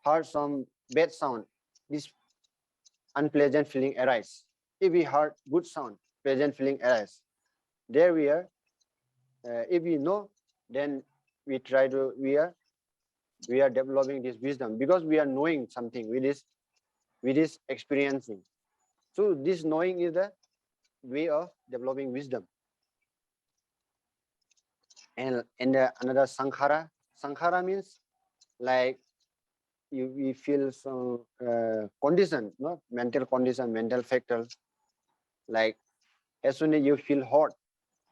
heard some bad sound, this unpleasant feeling arise. If we heard good sound, pleasant feeling arise. There we are. If we know, then we try to we are developing this wisdom because we are knowing something with this experiencing. So this knowing is the way of developing wisdom. And another sankhara. Sankhara means like we feel some condition, no, mental condition, mental factor. Like as soon as you feel hot,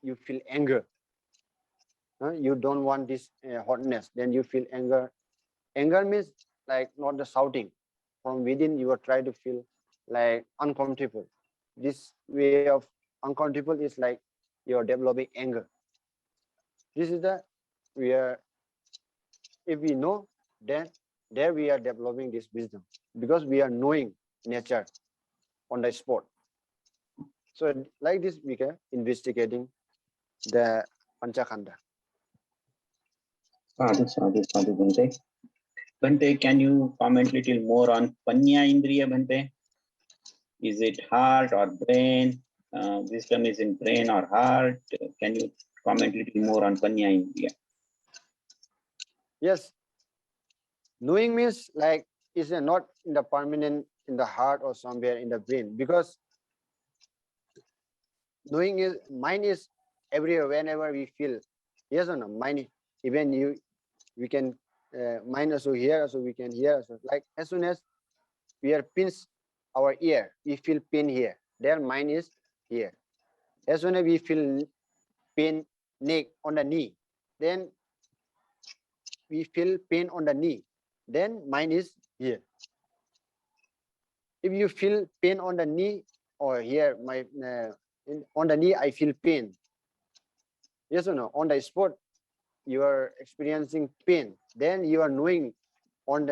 you feel anger. You don't want this hotness, then you feel anger. Anger means like not the shouting. From within, you are trying to feel like uncomfortable. This way of uncomfortable is like you are developing anger. This is the we are. If we know, then there we are developing this wisdom because we are knowing nature on the spot. So like this, we can investigating the Panchakhanda. Sadhu, Bhante. Bhante, can you comment little more on Panya Indriya, Bhante? Is it heart or brain? Wisdom is in brain or heart? Can you comment little more on Panya Indriya? Yes, knowing means like is not in the permanent in the heart or somewhere in the brain because knowing is mind is everywhere whenever we feel. Yes or no? Mind even you we can mind also here also we can hear also. Like as soon as we are pinch our ear, we feel pain here. Their mind is here. As soon as we feel pain neck on the knee, then we feel pain on the knee. Then mind is here. If you feel pain on the knee or here, on the knee, I feel pain. Yes or no? On the spot, you are experiencing pain. Then you are knowing on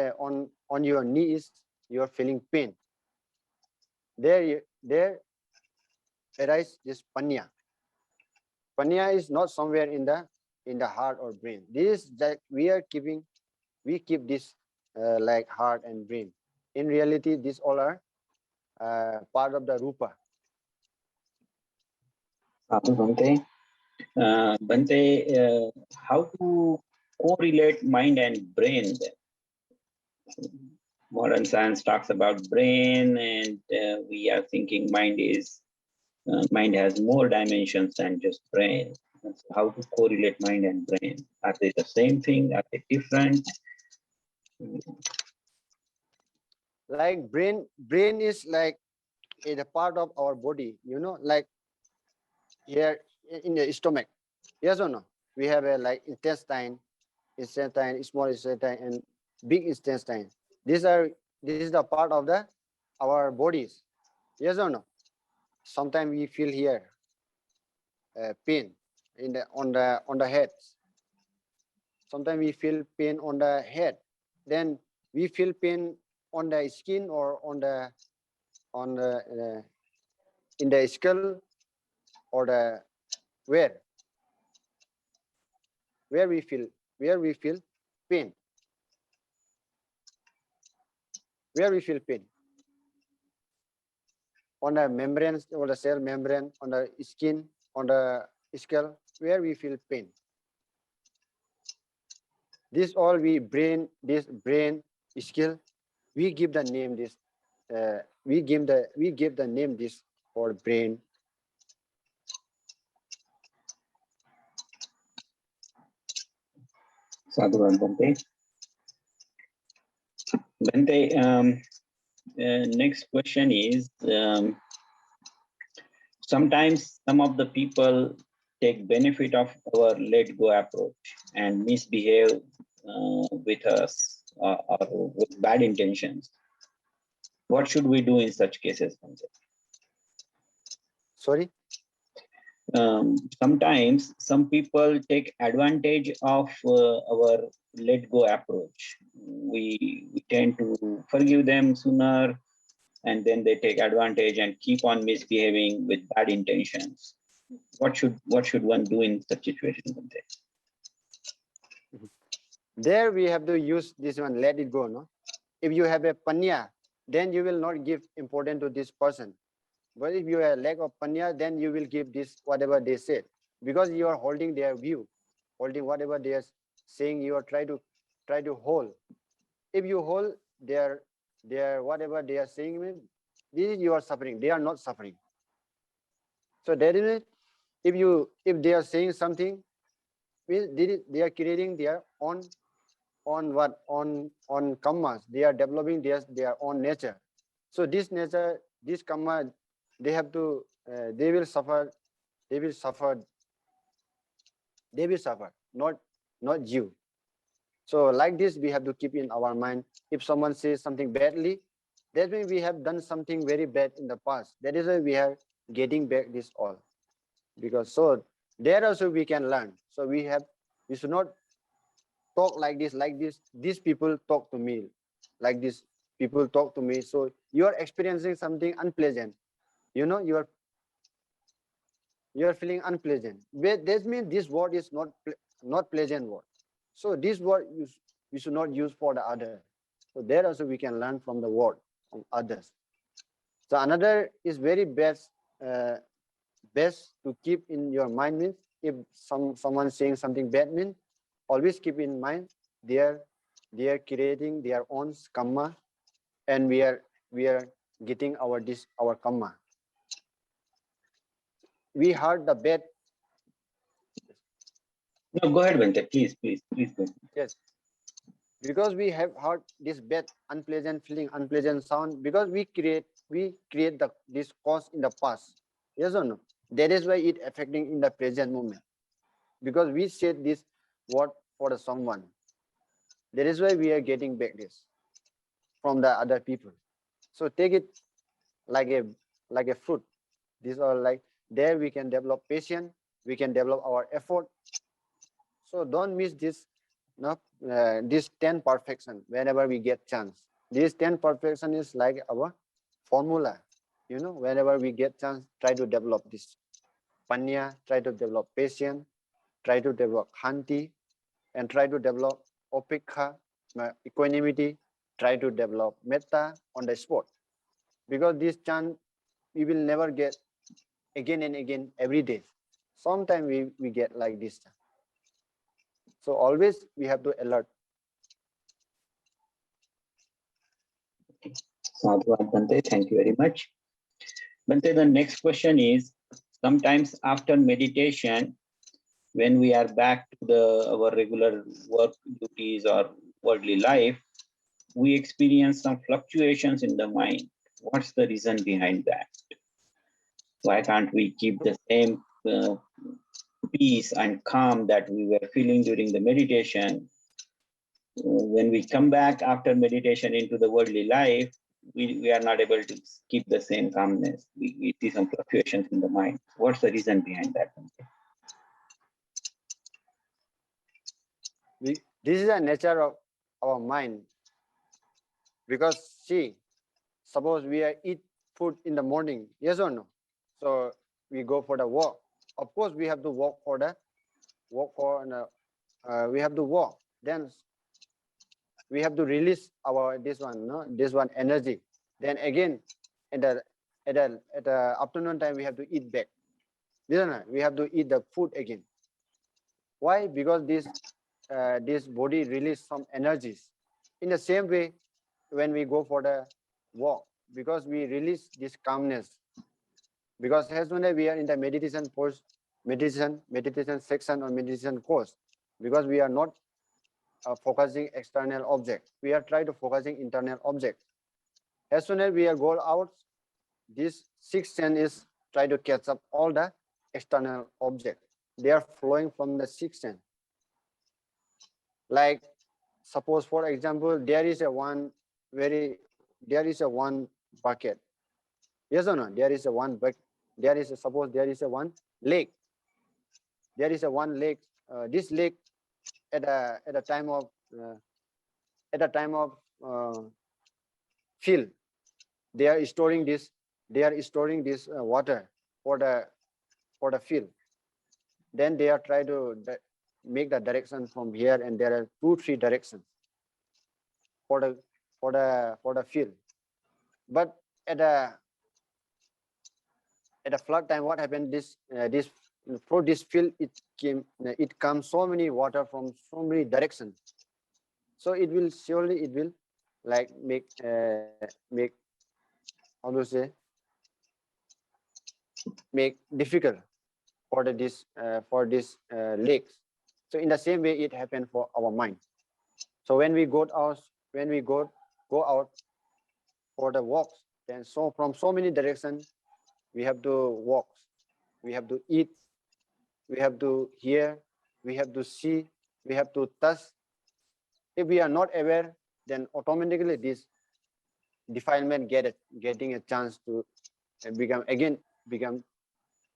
your knees, you are feeling pain. There arise this panya. Panya is not somewhere in the heart or brain. This is that we keep this like heart and brain. In reality, these all are part of the rupa. Sadhu, Bhante. Bhante, how to correlate mind and brain then? Modern science talks about brain, and we are thinking mind has more dimensions than just brain. So how to correlate mind and brain? Are they the same thing? Are they different? Like brain is like a part of our body, like here in the stomach. Yes or no? We have a like intestine, small intestine, and big intestine. This is the part of the our bodies. Yes or no? Sometimes we feel here pain in the on the head. Sometimes we feel pain on the head. Then we feel pain on the skin or on the in the skull or the where where we feel where we feel pain. Where we feel pain on the membranes or the cell membrane, on the skin, on the skull, where we feel pain. This all this brain skill, we give the name this. We give the name this for brain. Sadhu, Bhante. Bhante, next question is, sometimes some of the people take benefit of our let go approach and misbehave with us or with bad intentions. What should we do in such cases, Bhante? Sorry? Sometimes some people take advantage of our let go approach. We tend to forgive them sooner, and then they take advantage and keep on misbehaving with bad intentions. What should one do in such situations? There we have to use this one, let it go. No, if you have a panya, then you will not give importance to this person. But if you have lack of panya, then you will give this whatever they said, because you are holding their view, holding whatever they are saying. You are try to hold. If you hold their whatever they are saying, this is you are suffering. They are not suffering. So that is it. If they are saying something, they are creating their own what on karmas. They are developing their own nature. So this nature, this karma, they have to they will suffer. They will suffer. They will suffer. Not you. So like this, we have to keep in our mind. If someone says something badly, that means we have done something very bad in the past. That is why we are getting back this all. Because so there also we can learn. So we should not talk like this, like this. These people talk to me, like this. People talk to me. So you are experiencing something unpleasant. You know, you are feeling unpleasant. That means this word is not pleasant word. So this word we should not use for the other. So there also we can learn from the word from others. So another is very best to keep in your mind means if someone saying something bad means always keep in mind they are creating their own karma, and we are getting our karma. We heard the bad. No, go ahead, Bante. Please go. Yes, because we have heard this bad unpleasant feeling, unpleasant sound, because we create this cause in the past. Yes or no? That is why it affecting in the present moment, because we said this word for the someone. That is why we are getting back this from the other people. So take it like a fruit. These are like there we can develop patience, we can develop our effort. So don't miss this, no, this 10 perfection whenever we get chance. This 10 perfection is like our formula. You know, whenever we get chance, try to develop this panya, try to develop patience, try to develop khanti, and try to develop opekha, equanimity, try to develop metta on the spot. Because this chance we will never get again and again every day. Sometimes we get like this. So always we have to alert. Sadhwat Bante, thank you very much. Bante, the next question is, sometimes after meditation, when we are back to our regular work duties or worldly life, we experience some fluctuations in the mind. What's the reason behind that? Why can't we keep the same peace and calm that we were feeling during the meditation? When we come back after meditation into the worldly life, we are not able to keep the same calmness. We see some fluctuations in the mind. What's the reason behind that? This is the nature of our mind. Because see, suppose we are eat food in the morning, yes or no? So we go for the walk. Of course, we have to walk for we have to walk. Then we have to release our this one energy. Then again, at the afternoon time, we have to eat back. We have to eat the food again. Why? Because this body release some energies. In the same way, when we go for the walk, because we release this calmness. Because as soon as we are in the meditation section or meditation course, because we are not focusing external object, we are trying to focusing internal object. As soon as we are go out, this sixth sense is try to catch up all the external object. They are flowing from the sixth sense. Like suppose, for example, there is a one bucket. Yes or no? There is a one bucket. Suppose there is a one lake. There is a one lake. This lake at a time of fill, they are storing this water for the fill. Then they are try to make the direction from here, and there are 2-3 directions for the fill. But at the flood time, what happened? For this field, it comes so many water from so many directions. So it will like make how to say, make difficult for this lakes. So in the same way, it happened for our mind. So when we go out for the walks, then so from so many directions, we have to walk, we have to eat, we have to hear, we have to see, we have to touch. If we are not aware, then automatically this defilement getting a chance to become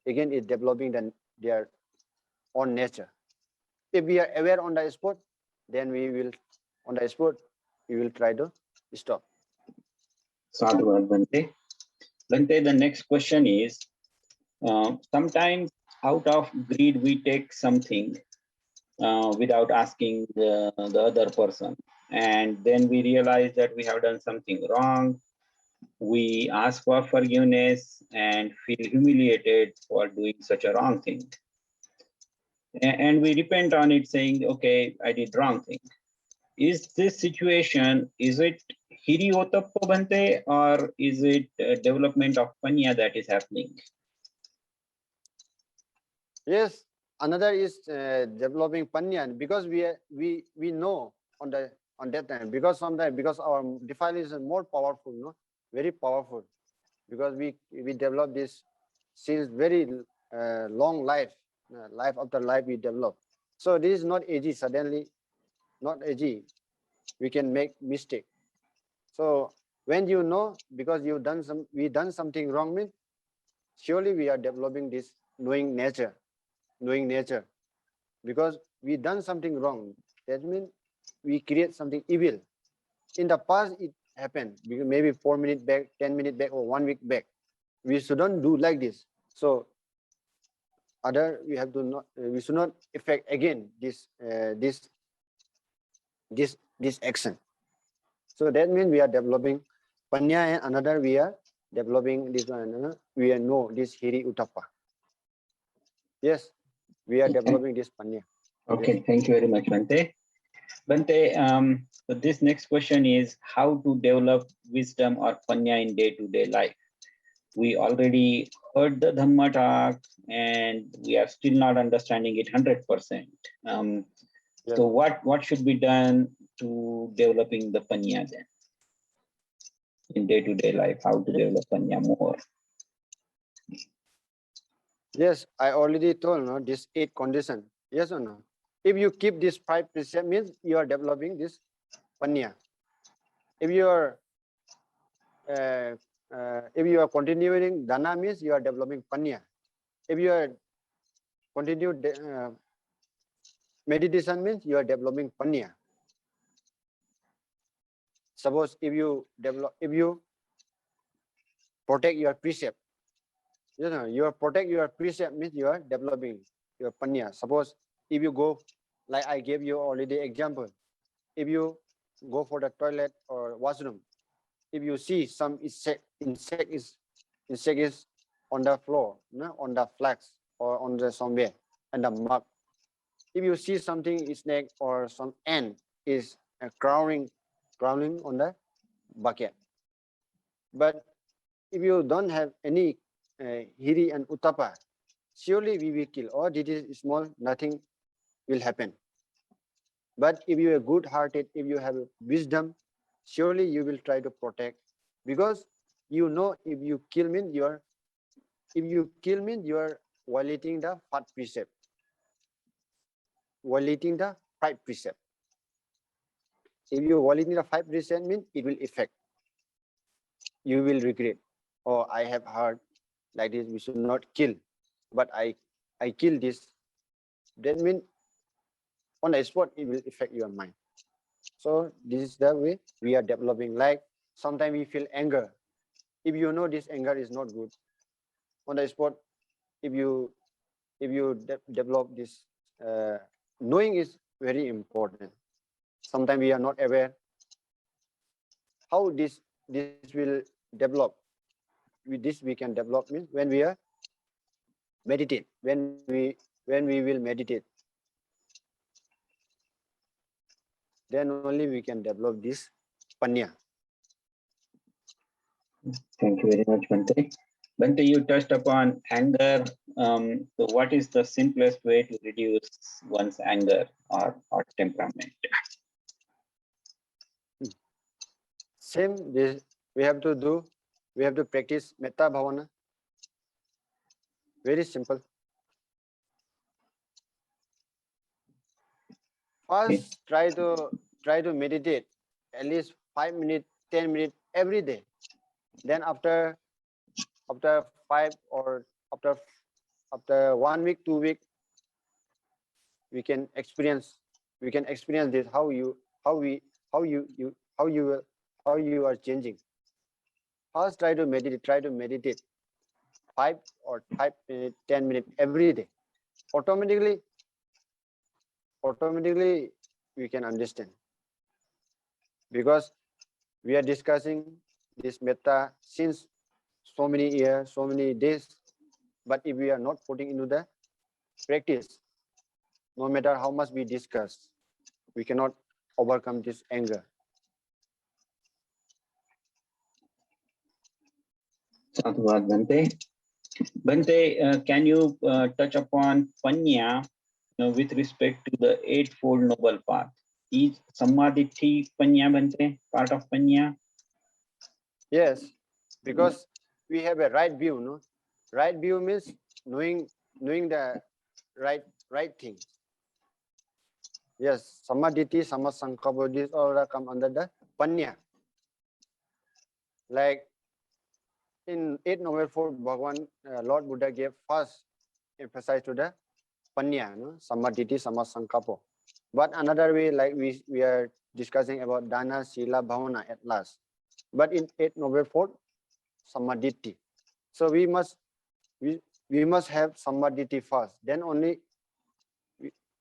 is developing their own nature. If we are aware on the spot, then we will try to stop. Sadhu, Bante. Bante, the next question is, sometimes out of greed, we take something without asking the other person. And then we realize that we have done something wrong. We ask for forgiveness and feel humiliated for doing such a wrong thing. And we repent on it saying, okay, I did wrong thing. Is this situation, is it hiri otappa Bante, or is it development of panya that is happening? Yes, another is developing panya, because we know on that time, because sometimes because our defile is more powerful, no, very powerful, because we develop this since very long life after life we develop. So this is not easy. Suddenly, not easy. We can make mistake. So when you know, because we done something wrong, means surely we are developing this knowing nature, because we done something wrong. That means we create something evil. In the past, it happened maybe 4 minutes back, 10 minutes back, or 1 week back. We shouldn't do like this. So we have to not, we should not affect again this action. So that means we are developing panya, and another we are developing this one. We know this hiri utapa. Yes, we are developing this panya. Okay, Yes. thank you very much, Bante. Bante, so this next question is how to develop wisdom or panya in day-to-day life. We already heard the Dhamma talk and we are still not understanding it 100%. Yes. So what should be done to developing the panya then in day-to-day life? How to develop panya more? Yes, I already told, no, this 8 condition. Yes or no? If you keep this 5 precept, means you are developing this panya. If you are continuing dana, means you are developing panya. If you are continued meditation, means you are developing panya. Suppose if you protect your precept, you know, you protect your precept means you are developing your panya. Suppose if you go, like I gave you already example, if you go for the toilet or washroom, if you see some insect is on the floor, no, on the flags or on the somewhere and the mug. If you see something snake or some ant is crawling on the bucket, but if you don't have any hiri and utapa, surely we will kill. Or this is small, nothing will happen. But if you are good-hearted, if you have wisdom, surely you will try to protect, because you know if you kill means you are violating the 5 precept. Violating the 5 precept. If you violating the 5 precept means it will affect. You will regret. Oh, I have heard like this, we should not kill, but I kill this. That means on the spot it will affect your mind. So this is the way we are developing. Like sometimes we feel anger. If you know this anger is not good, on the spot, if you develop this, knowing is very important. Sometimes we are not aware how this will develop. With this we can develop means when we are meditate, when we will meditate, then only we can develop this panya. Thank you very much, Bante. Bante, you touched upon anger. So what is the simplest way to reduce one's anger or temperament? Same, this we have to practice metta bhavana. Very simple. First, try to try to meditate at least 5 minutes, 10 minutes every day. Then after 5 or after 1 week, 2 week, we can experience this how you are changing. First try to meditate 5 or 5 minutes, 10 minutes every day. Automatically we can understand, because we are discussing this metta since so many years, so many days, but if we are not putting into the practice, no matter how much we discuss, we cannot overcome this anger. Sadhuvad Bante. Bante, can you touch upon Panya with respect to the Eightfold Noble Path? Is Samadhi Panya Bante part of Panya? Yes, because we have a right view, no? Right view means knowing the right things. Yes, Samadhi, Samasankappa, these all come under the Panya. Like in 8 Noble Fold, Bhagavan, Lord Buddha gave first emphasize to the Panya, no? Samadhi, Samasankappa. But another way, like we are discussing about Dana, Sila, Bhavana at last. But in 8 Noble Fold, Samadhi. So we must have Samadhi first. Then only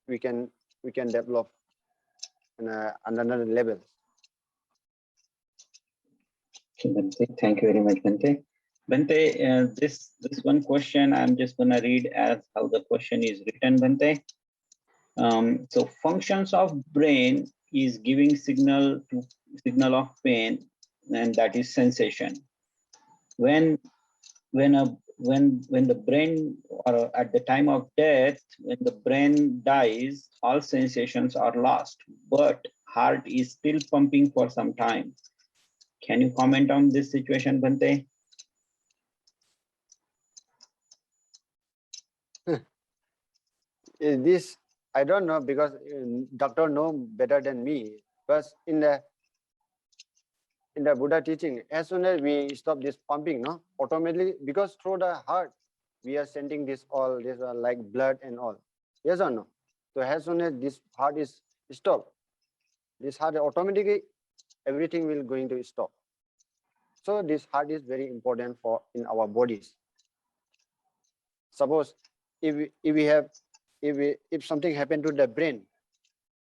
we can develop another level. Okay, Bante, thank you very much, Bante. Bante, this one question I'm just gonna read as how the question is written, Bante. So functions of brain is giving signal of pain, and that is sensation. When the brain, or at the time of death, when the brain dies, all sensations are lost, but heart is still pumping for some time. Can you comment on this situation, Bante? This I don't know, because doctor know better than me. But in the Buddha teaching, as soon as we stop this pumping, no, automatically, because through the heart we are sending this like blood and all. Yes or no? So as soon as this heart is stopped, this heart automatically everything will going to stop. So this heart is very important for in our bodies. Suppose if something happened to the brain,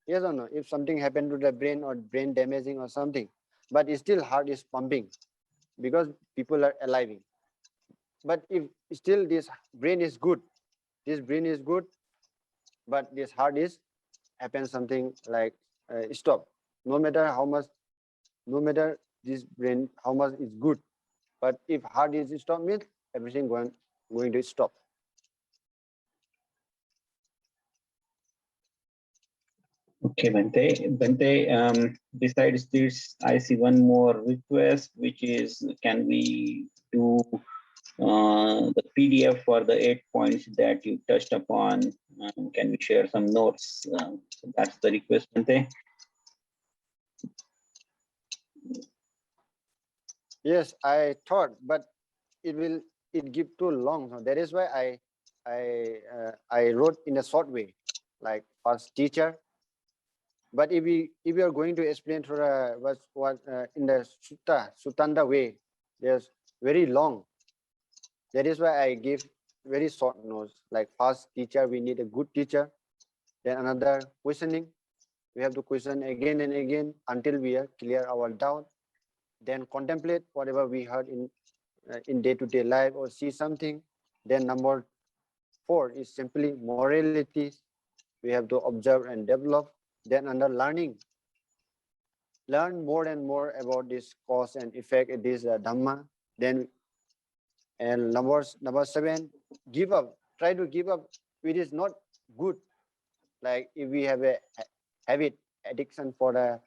yes or no? If something happened to the brain or brain damaging or something, but still heart is pumping because people are alive. But if still this brain is good, but this heart is happens something like stop. No matter how much, no matter this brain how much is good, but if heart is stop means everything going to stop. Okay, Bante, besides this, I see one more request, which is, can we do the PDF for the 8 points that you touched upon? Can we share some notes? So that's the request, Bante. Yes, I thought, but it give too long. So that is why I wrote in a short way, like first teacher. But if we are going to explain through what in the Sutanda way, there's very long. That is why I give very short notes. Like first teacher, we need a good teacher. Then another questioning. We have to question again and again until we are clear our doubt. Then contemplate whatever we heard in day-to-day life or see something. Then number 4 is simply morality. We have to observe and develop. Then under learning, learn more and more about this cause and effect, this Dhamma. Then and number 7, give up. Try to give up. It is not good. Like if we have a habit, addiction for the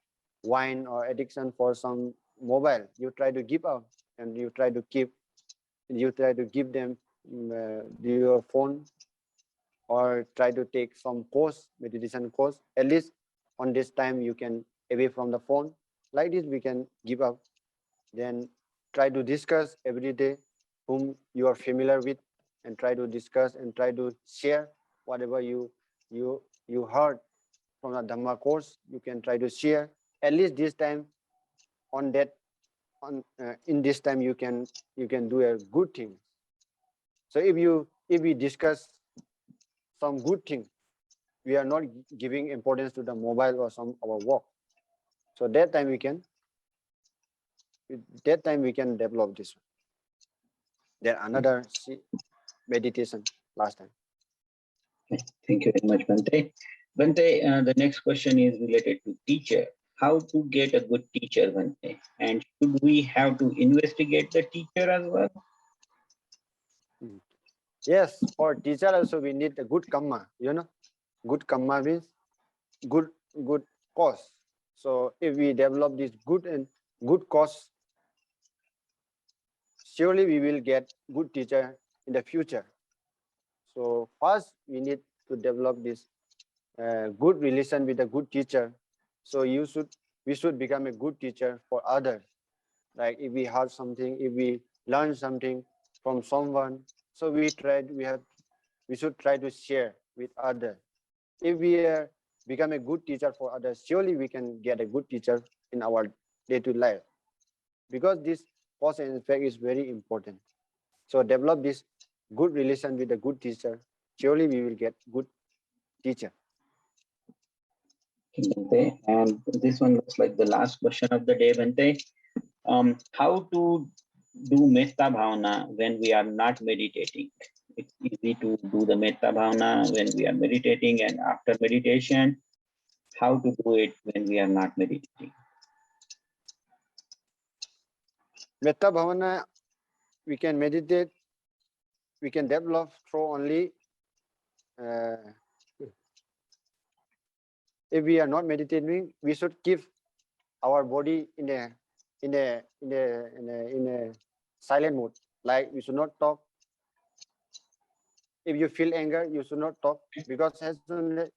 wine or addiction for some mobile, you try to give up and you try to give them your phone, or try to take some course, meditation course. At least on this time you can away from the phone. Like this, we can give up. Then try to discuss every day whom you are familiar with, and try to discuss and try to share whatever you heard from the Dhamma course. You can try to share at least this time. On that, in this time, you can do a good thing. So if we discuss some good thing, we are not giving importance to the mobile or some our work. So that time we can develop this one. Then another meditation last time. Thank you very much, Bante. Bante, the next question is related to teacher. How to get a good teacher, Bante? And should we have to investigate the teacher as well? Yes, for teacher also we need a good karma. Good karma means good cause. So if we develop this good cause, surely we will get good teacher in the future. So first we need to develop this good relation with a good teacher. So we should become a good teacher for others. Like if we heard something, if we learn something from someone, so we should try to share with others. If we become a good teacher for others, surely we can get a good teacher in our day-to-day life. Because this cause and effect is very important. So develop this good relation with a good teacher. Surely we will get good teacher. Bante, and this one looks like the last question of the day, Bante. How to do metta bhavana when we are not meditating? It's easy to do the metta bhavana when we are meditating, and after meditation, how to do it when we are not meditating? Metta bhavana, we can meditate, we can develop through only if we are not meditating, we should keep our body in a silent mode. Like we should not talk. If you feel anger, you should not talk, because as soon as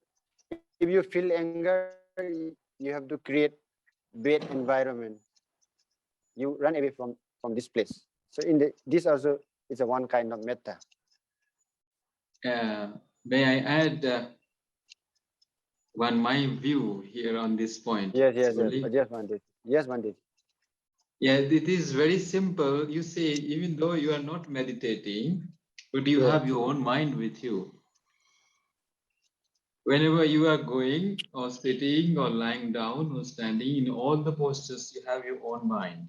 if you feel anger, you have to create bad environment. You run away from this place. So this also is a one kind of metta. May I add my view here on this point? Yes, Surely? Yes, Bandit. Yeah, it is very simple. You say, even though you are not meditating, but you have your own mind with you. Whenever you are going or sitting or lying down or standing, in all the postures, you have your own mind.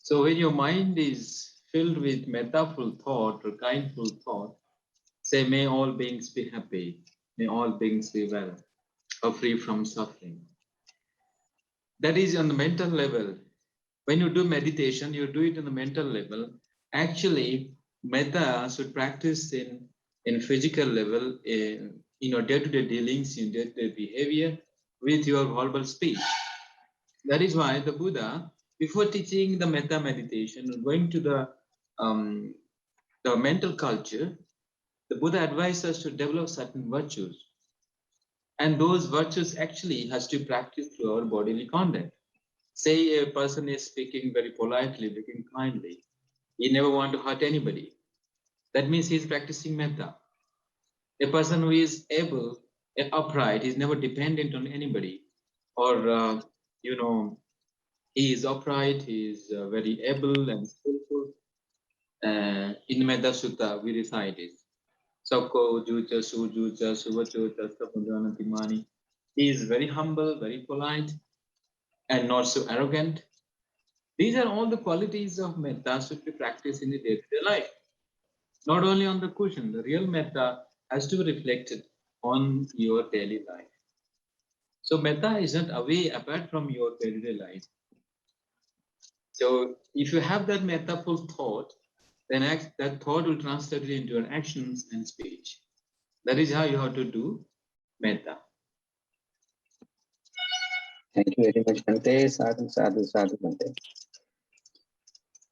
So when your mind is filled with metaful thought or kindful thought, say, may all beings be happy, may all beings be well, or free from suffering. That is on the mental level. When you do meditation, you do it on the mental level. Actually, metta should practice in physical level, in day-to-day dealings, in day-to-day behavior with your verbal speech. That is why the Buddha, before teaching the metta meditation, going to the mental culture, the Buddha advised us to develop certain virtues. And those virtues actually has to practice through our bodily conduct. Say a person is speaking very politely, speaking kindly. He never want to hurt anybody. That means he is practicing metta. A person who is able, upright, is never dependent on anybody. Or, he is upright, he is very able and skillful. In Metta Sutta, we recite it. Sako juja sujuja suvachuta sapujana timani. He is very humble, very polite, and not so arrogant. These are all the qualities of metta should be practiced in the day-to-day life. Not only on the cushion, the real metta has to be reflected on your daily life. So metta is not away apart from your day-to-day life. So if you have that metta-full thought, then that thought will translate it into your actions and speech. That is how you have to do metta. Thank you very much, Bante. Sadhu, sadhu, sadhu, Bante.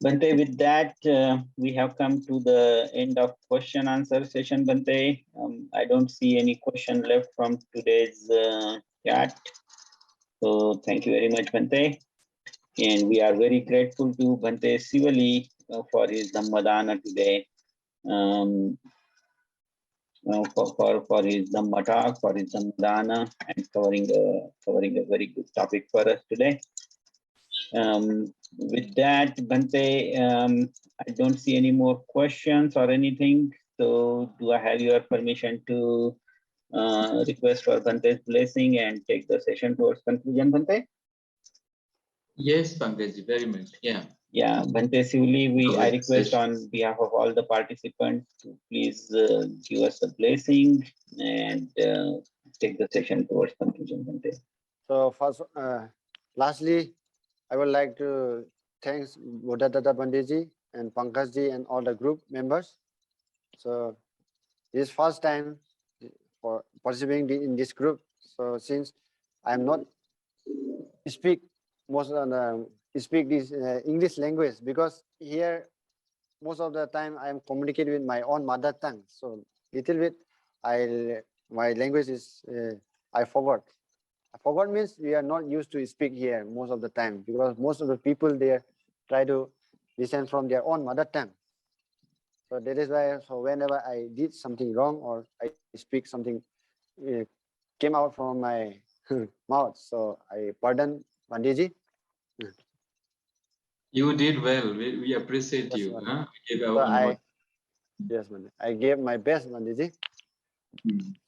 Bante, with that, we have come to the end of question answer session, Bante. I don't see any question left from today's chat. So thank you very much, Bhante. And we are very grateful to Bhante Sivali for his Dhammadana today. Um, for his Dhamma talk, for his Dhammadana, and covering a very good topic for us today. With that, Bhante, I don't see any more questions or anything. So do I have your permission to request for Bhante's blessing and take the session towards conclusion, Bhante? Yes, Pankaj, very much. Yeah. Yeah, Bhante Sivli, I With request session. on behalf of all the participants to please give us a blessing and take the session towards conclusion, Bhante. So first, lastly, I would like to thank Bodhidharma Panditji and Pankajji and all the group members. So this is first time for participating in this group. So since I'm not speak most of the speak this English language, because here most of the time I'm communicating with my own mother tongue. So little bit I my language is I forgot. I forgot means we are not used to speak here most of the time, because most of the people there try to listen from their own mother tongue. So that is why, so whenever I did something wrong or I speak something uh, came out from my mouth, so I pardon Pandiji. You did well. We appreciate Yes, you. Pandit. Huh? We gave So our honor. yes, Pandit. I gave my best, Pandiji.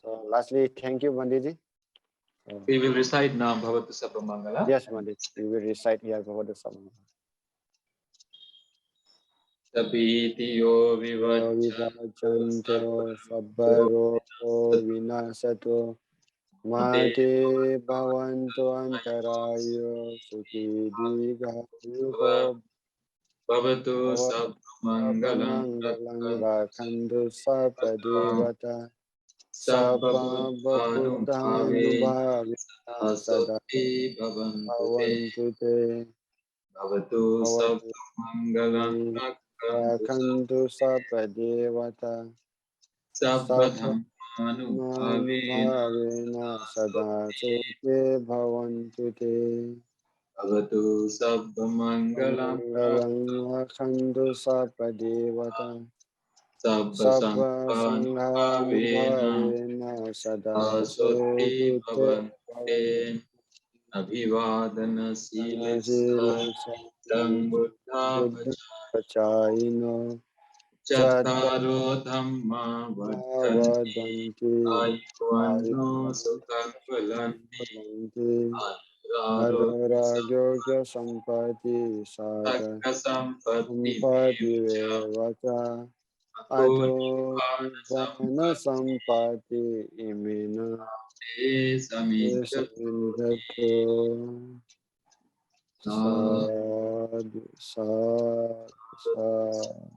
So lastly, thank you, Pandiji. So, We will recite now Bhavatu Sabhamangala. yes, Pandit. We will recite here for the summer. Sabitiyo Vivachanto sabbaro vinasato mate bhavanto antarayo sukhi digayuko Bhavatu Sabhamangalam mangalam rakhantu sapadevata sabba Sabbabhutanubhavena bhutanubhavina sada Asati Bhavantu Te bhavantu te Bhavatu bhavatu Sabhamangalam Rakhantu rakhantu sapadevata sabba Sabbadhammanubhavena manubhavena sada sukhe bhavantu te Bhavatu Sabhamangalam mangalam rakhantu sapadevata sabba Sabbasankhanubbhavena sanghanubhavena sada Asati sukhe Bhavante Abhivadana Silissa Lang Buddha Buddha Pachayino Chattaro Dhamma Vardhanti Vadanti Ayuvanno Sukang Valanti Ayuraro Adharagyoga Sampati Sada Sakka Sampatti Sampati Mevacha Vevata Ato Ato Nibbana Nibbana Sampatti Sampati Imena Te Samidhyatu Samidhato Sadhu Sadhu Sadhu